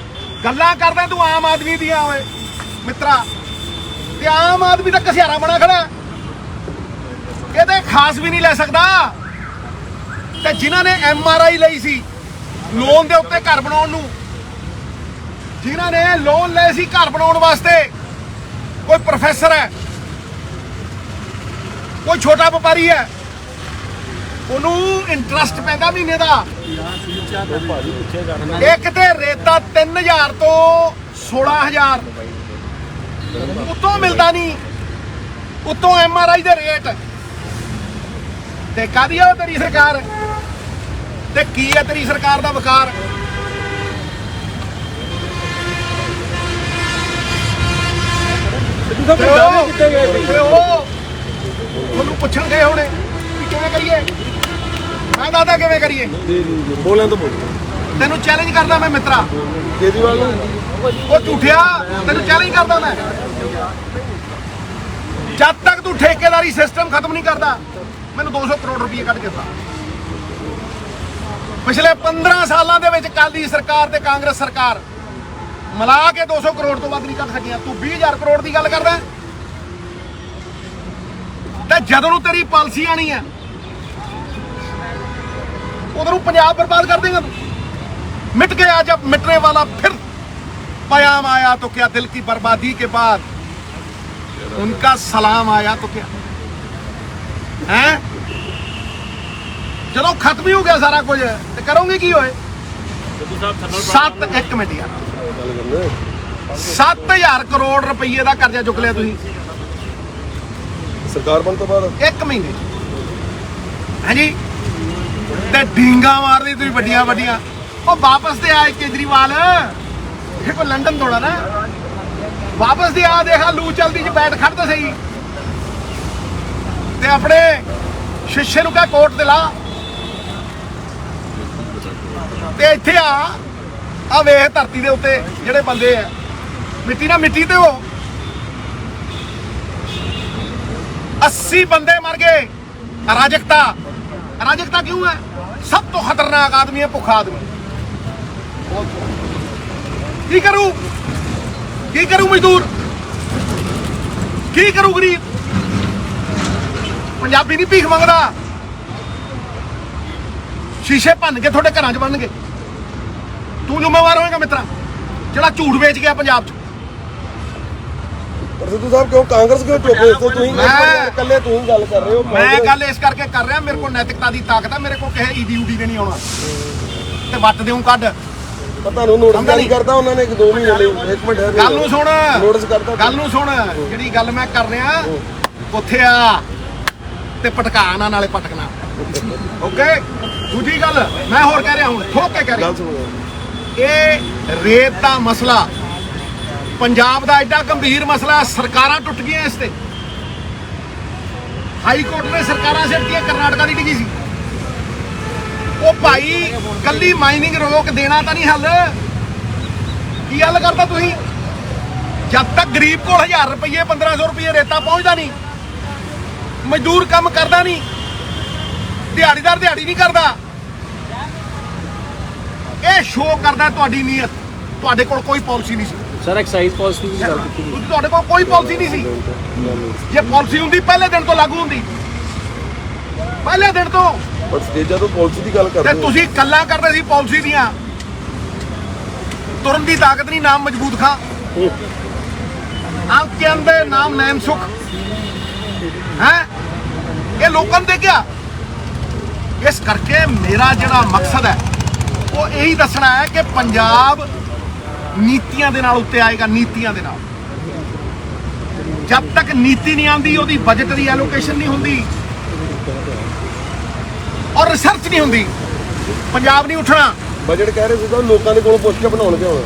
गल्लां करदा तू आम आदमी दियां होए मित्रा। ते आम आदमी दा घसियारा बना खड़ा ये खास भी नहीं ले सकदा। ते जिन्हां ने MRI लई सी लोन दे उत्ते घर बनाउण नूं, जिन्हां ने लोन लए सी घर बनाउण वास्ते, कोई प्रोफैसर है, कोई छोटा व्यापारी है, उन्होंने इंटरस्ट पैंदा महीने का। एक ते रेता 3000 तो 16,000 उतों मिलता नहीं, उतों MRI दे रेट। ते कादी है तेरी सरकार, ते की है तेरी सरकार दा वकार? पूछण गए होने कि किवें करिए। ਮੈਂ ਦੱਸਦਾ ਕਿਵੇਂ ਕਰੀਏ। ਬੋਲਾਂ ਤਾਂ ਬੋਲ ਤੈਨੂੰ ਚੈਲੰਜ ਕਰਦਾ ਮੈਂ ਮਿੱਤਰਾ, ਕੇਜਰੀਵਾਲ ਨੂੰ ਉਹ ਝੂਠਿਆ, ਤੈਨੂੰ ਚੈਲੰਜ ਕਰਦਾ ਮੈਂ। ਜਦ ਤੱਕ ਤੂੰ ਠੇਕੇਦਾਰੀ ਸਿਸਟਮ ਖਤਮ ਨਹੀਂ ਕਰਦਾ, ਮੈਨੂੰ 200 ਕਰੋੜ ਰੁਪਏ ਕੱਢ ਕੇ ਦਿੱਤਾ। ਪਿਛਲੇ 15 ਸਾਲਾਂ ਦੇ ਵਿੱਚ ਅਕਾਲੀ ਸਰਕਾਰ ਤੇ ਕਾਂਗਰਸ ਸਰਕਾਰ ਮਿਲਾ ਕੇ 200 ਕਰੋੜ ਤੋਂ ਵੱਧ ਨਹੀਂ ਕੱਢ ਸਕੀਆਂ। ਤੂੰ 20,000 ਕਰੋੜ ਦੀ ਗੱਲ ਕਰਦਾ ਤੇ ਜਦੋਂ ਨੂੰ ਤੇਰੀ ਪਾਲਿਸੀ ਆਣੀ ਹੈ उधर पंजाब बर्बाद कर देगा। मिट गया जब मिटने वाला फिर पयाम आया तो क्या, दिल की बर्बादी के बाद उनका सलाम आया तो क्या है। चलो खत्म ही हो गया सारा कुछ तो करोगे की होए। 1 मिनट यार 7,000 करोड़ रुपये का कर्जा चुक लिया तुसीं ਸਰਕਾਰ ਬਣ ਤੋਂ ਬਾਅਦ 1 महीने है जी। ਤੇ ਢੀਂਗਾ ਮਾਰਦੀ ਤੁਸੀਂ ਵੱਡੀਆਂ ਵੱਡੀਆਂ। ਉਹ ਵਾਪਸ ਤੇ ਆਏ ਕੇਜਰੀਵਾਲ, ਇਹ ਕੋਈ ਲੰਡਨ ਥੋੜਾ ਨਾ। ਵਾਪਸ ਤੇ ਆ, ਦੇਖਾ ਲੂ ਚਲਦੀ ਚ ਬੈਠ ਖੜ ਤਾਂ ਸਹੀ ਤੇ ਆਪਣੇ ਸ਼ੀਸ਼ੇ ਨੂੰ ਕਹ ਕੋਟ ਤੇ ਲਾ ਤੇ ਇੱਥੇ ਆ ਵੇਖ ਧਰਤੀ ਦੇ ਉੱਤੇ ਜਿਹੜੇ ਬੰਦੇ ਆ ਮਿੱਟੀ ਨਾਲ ਮਿੱਟੀ ਤੇ ਹੋ 80 ਬੰਦੇ ਮਰ गए। अराजकता क्यों है? सब तो खतरनाक आदमी है भुखा आदमी। की करूं मजदूर, की करूं गरीब। पंजाबी नहीं भीख मंगदा, शीशे भन के थोड़े घर च बननगे। तू जिम्मेवार होएगा मित्रा ਜਿਹੜਾ ਝੂਠ ਵੇਚ ਗਿਆ ਪੰਜਾਬ 'ਚ। ਪਰ ਸਿੱਧੂ ਸਾਹਿਬ ਕਿਉਂ ਕਾਂਗਰਸ ਕਿਉਂ ਚੁੱਪ ਹੋ? ਤੁਸੀਂ ਇਕੱਲੇ ਤੁਸੀਂ ਗੱਲ ਕਰ ਰਹੇ ਹੋ। ਮੈਂ ਗੱਲ ਇਸ ਕਰਕੇ ਕਰ ਰਿਹਾ, ਮੇਰੇ ਕੋਲ ਨੈਤਿਕਤਾ ਦੀ ਤਾਕਤ ਹੈ, ਮੇਰੇ ਕੋਲ ਕਿਸੇ ਈਦੀ ਊਡੀ ਨੇ ਨਹੀਂ ਆਉਣਾ ਤੇ ਵੱਟ ਦੇਉਂ ਕੱਢ। ਪਤਾ ਨੂੰ ਨੋਟਿਸ ਜਾਰੀ ਕਰਤਾ ਉਹਨਾਂ ਨੇ 2 ਮਹੀਨੇ ਲਈ। 1 ਮਿੰਟ ਗੱਲ ਨੂੰ ਸੁਣ, ਨੋਟਿਸ ਕਰਤਾ। ਗੱਲ ਨੂੰ ਸੁਣ, ਜਿਹੜੀ ਗੱਲ ਮੈਂ ਕਰ ਰਿਹਾ ਉੱਥੇ ਆ ਤੇ ਪਟਕਾਣਾ ਨਾਲੇ ਪਟਕਣਾ। ਓਕੇ, ਦੂਜੀ ਗੱਲ ਮੈਂ ਹੋਰ ਕਹਿ ਰਿਹਾ, ਹੁਣ ਠੋਕ ਕੇ ਕਹਿ ਰਿਹਾ। ਗੱਲ ਸੁਣੋ, ਇਹ ਰੇਤ ਦਾ ਮਸਲਾ ਪੰਜਾਬ ਦਾ ਐਡਾ ਗੰਭੀਰ ਮਸਲਾ, ਸਰਕਾਰਾਂ ਟੁੱਟ ਗਈਆਂ ਇਸ ਤੇ। ਹਾਈ ਕੋਰਟ ਨੇ ਸਰਕਾਰਾਂ ਸਿੱਟੀਆਂ, ਕਰਨਾਟਕਾ ਦੀ ਡਿੱਗੀ ਸੀ। ਉਹ ਭਾਈ ਕੱਲੀ ਮਾਈਨਿੰਗ ਰੋਕ ਦੇਣਾ ਤਾਂ ਨਹੀਂ ਹੱਲ। ਕੀ ਹੱਲ ਕਰਦਾ ਤੁਸੀਂ? ਜਦ ਤੱਕ ਗਰੀਬ ਕੋਲ 1000 ਰੁਪਏ 1500 ਰੁਪਏ ਰੇਤਾ ਪਹੁੰਚਦਾ ਨਹੀਂ, ਮਜ਼ਦੂਰ ਕੰਮ ਕਰਦਾ ਨਹੀਂ, ਦਿਹਾੜੀਦਾਰ ਦਿਹਾੜੀ ਨਹੀਂ ਕਰਦਾ, ਇਹ ਸ਼ੋਅ ਕਰਦਾ ਤੁਹਾਡੀ ਨੀਅਤ। ਤੁਹਾਡੇ ਕੋਲ ਕੋਈ ਪਾਲਿਸੀ ਨਹੀਂ ਸੀ ਸਰ। ਐਕਸਾਈਜ਼ ਪਾਲਿਸੀ ਦੀ ਗੱਲ ਕੀਤੀ, ਤੁਹਾਡੇ ਕੋਲ ਕੋਈ ਪਾਲਿਸੀ ਨਹੀਂ ਸੀ। ਜੇ ਪਾਲਿਸੀ ਹੁੰਦੀ ਪਹਿਲੇ ਦਿਨ ਤੋਂ ਲਾਗੂ ਹੁੰਦੀ, ਪਹਿਲੇ ਦਿਨ ਤੋਂ। ਪਰ ਸਟੇਜਾਂ ਤੋਂ ਪਾਲਿਸੀ ਦੀ ਗੱਲ ਕਰਦੇ ਤੇ ਤੁਸੀਂ ਗੱਲਾਂ ਕਰਦੇ ਸੀ ਪਾਲਿਸੀ ਦੀਆਂ। ਤੁਰਨ ਦੀ ਤਾਕਤ ਨਹੀਂ, ਨਾਮ ਮਜ਼ਬੂਤ ਖਾਂ ਆਪ ਕੇ ਅੰਦਰ ਨਾਮ ਨੈਮ ਸੁਖ ਹੈ। ਇਹ ਲੋਕਾਂ ਨੂੰ ਦੇਖਿਆ। ਇਸ ਕਰਕੇ ਮੇਰਾ ਜਿਹੜਾ ਮਕਸਦ ਹੈ ਉਹ ਇਹੀ ਦੱਸਣਾ ਹੈ ਕਿ ਪੰਜਾਬ ਨੀਤੀਆਂ ਦੇ ਨਾਲ ਉੱਤੇ ਆਏਗਾ। ਨੀਤੀਆਂ ਦੇ ਨਾਲ ਜਦ ਤੱਕ ਨੀਤੀ ਨਹੀਂ ਆਉਂਦੀ, ਉਹਦੀ ਬਜਟ ਦੀ ਐਲੋਕੇਸ਼ਨ ਨਹੀਂ ਹੁੰਦੀ ਔਰ ਰਿਸਰਚ ਨਹੀਂ ਹੁੰਦੀ, ਪੰਜਾਬ ਨਹੀਂ ਉੱਠਣਾ। ਬਜਟ ਕਹਿ ਰਹੇ ਸੀ ਤਾਂ ਲੋਕਾਂ ਦੇ ਕੋਲੋਂ ਪੁੱਛ ਕੇ ਬਣਾਉਣਗੇ ਹੁਣ।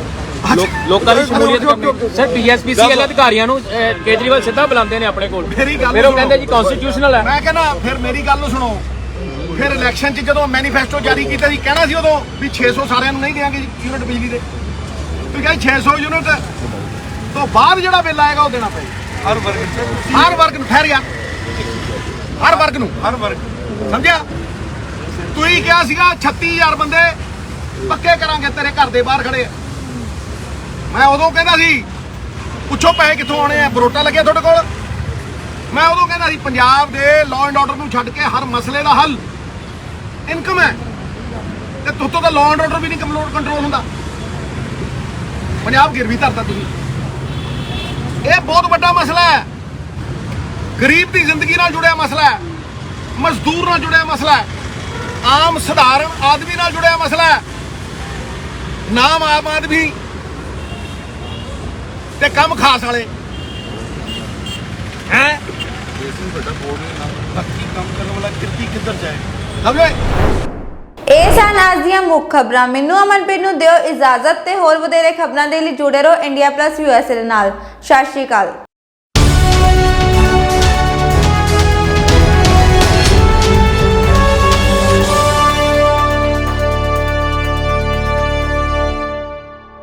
ਲੋਕਾਂ ਦੀ ਸ਼ਮੂਲੀਅਤ ਕਰਨੀ। ਸਰ ਪੀਐਸਪੀਸੀ ਵਾਲੇ ਅਧਿਕਾਰੀਆਂ ਨੂੰ ਕੇਜਰੀਵਾਲ ਸਿੱਧਾ ਬੁਲਾਉਂਦੇ ਨੇ ਆਪਣੇ ਕੋਲ, ਫਿਰ ਉਹ ਕਹਿੰਦੇ ਜੀ ਕਨਸਟੀਟਿਊਸ਼ਨਲ ਹੈ। ਮੈਂ ਕਹਿੰਦਾ ਫਿਰ ਮੇਰੀ ਗੱਲ ਨੂੰ ਸੁਣੋ। ਫਿਰ ਇਲੈਕਸ਼ਨ 'ਚ ਜਦੋਂ ਮੈਨੀਫੈਸਟੋ ਜਾਰੀ ਕੀਤਾ ਸੀ, ਕਹਿਣਾ ਸੀ ਉਦੋਂ ਵੀ 600 ਸਾਰਿਆਂ ਨੂੰ ਨਹੀਂ ਦੇਵਾਂਗੇ ਯੂਨਿਟ ਬਿਜਲੀ ਦੇ। ਤੁਸੀਂ ਕਹਿੰਦੇ 600 ਯੂਨਿਟ ਤੋਂ ਬਾਅਦ ਜਿਹੜਾ ਬਿੱਲ ਆਏਗਾ ਉਹ ਦੇਣਾ ਪਏਗਾ ਹਰ ਵਰਗ ਨੂੰ। ਠਹਿਰ ਗਿਆ, ਹਰ ਵਰਗ ਨੂੰ, ਸਮਝਿਆ? ਤੁਸੀਂ ਕਿਹਾ ਸੀਗਾ 36000 ਬੰਦੇ ਪੱਕੇ ਕਰਾਂਗੇ ਤੇਰੇ ਘਰ ਦੇ ਬਾਹਰ ਖੜੇ ਆ। ਮੈਂ ਉਦੋਂ ਕਹਿੰਦਾ ਸੀ ਪੁੱਛੋ ਪੈਸੇ ਕਿੱਥੋਂ ਆਉਣੇ ਆ, ਬਰੋਟਾ ਲੱਗਿਆ ਤੁਹਾਡੇ ਕੋਲ। ਮੈਂ ਉਦੋਂ ਕਹਿੰਦਾ ਸੀ ਪੰਜਾਬ ਦੇ ਲਾਅ ਐਂਡ ਆਰਡਰ ਨੂੰ ਛੱਡ ਕੇ ਹਰ ਮਸਲੇ ਦਾ ਹੱਲ ਇਨਕਮ ਹੈ, ਤੇ ਤੁੱਤੋਂ ਦਾ ਲਾਅ ਐਂਡ ਆਰਡਰ ਵੀ ਨਹੀਂ ਕੰਟਰੋਲ ਹੁੰਦਾ। ਪੰਜਾਬ ਗਿਰਵੀ ਧਰਤਾ ਤੁਸੀਂ। ਇਹ ਬਹੁਤ ਵੱਡਾ ਮਸਲਾ ਹੈ, ਗਰੀਬ ਦੀ ਜ਼ਿੰਦਗੀ ਨਾਲ ਜੁੜਿਆ ਮਸਲਾ ਹੈ, ਮਜ਼ਦੂਰ ਨਾਲ ਜੁੜਿਆ ਮਸਲਾ ਹੈ, ਆਮ ਸਧਾਰਨ ਆਦਮੀ ਨਾਲ ਜੁੜਿਆ ਮਸਲਾ ਹੈ। ਨਾਮ ਆਮ ਆਦਮੀ ਤੇ ਕੰਮ ਖਾਸ ਵਾਲੇ ਹੈ। ਬਾਕੀ ਕੰਮ ਕਰਨ ਵਾਲਾ ਕਿੱਧਰ ਜਾਏ? ਸਮਝੇ? ਇਹ ਸਨ ਅੱਜ ਦੀਆਂ ਮੁੱਖ ਖਬਰਾਂ। ਮੈਨੂੰ ਅਮਨਪ੍ਰੀਤ ਨੂੰ ਦਿਓ ਇਜਾਜ਼ਤ ਤੇ ਹੋਰ ਵਧੇਰੇ ਖਬਰਾਂ ਦੇ ਲਈ ਜੁੜੇ ਰਹੋ ਇੰਡੀਆ+ USA ਦੇ ਨਾਲ। ਸਤਿ ਸ਼੍ਰੀ ਅਕਾਲ।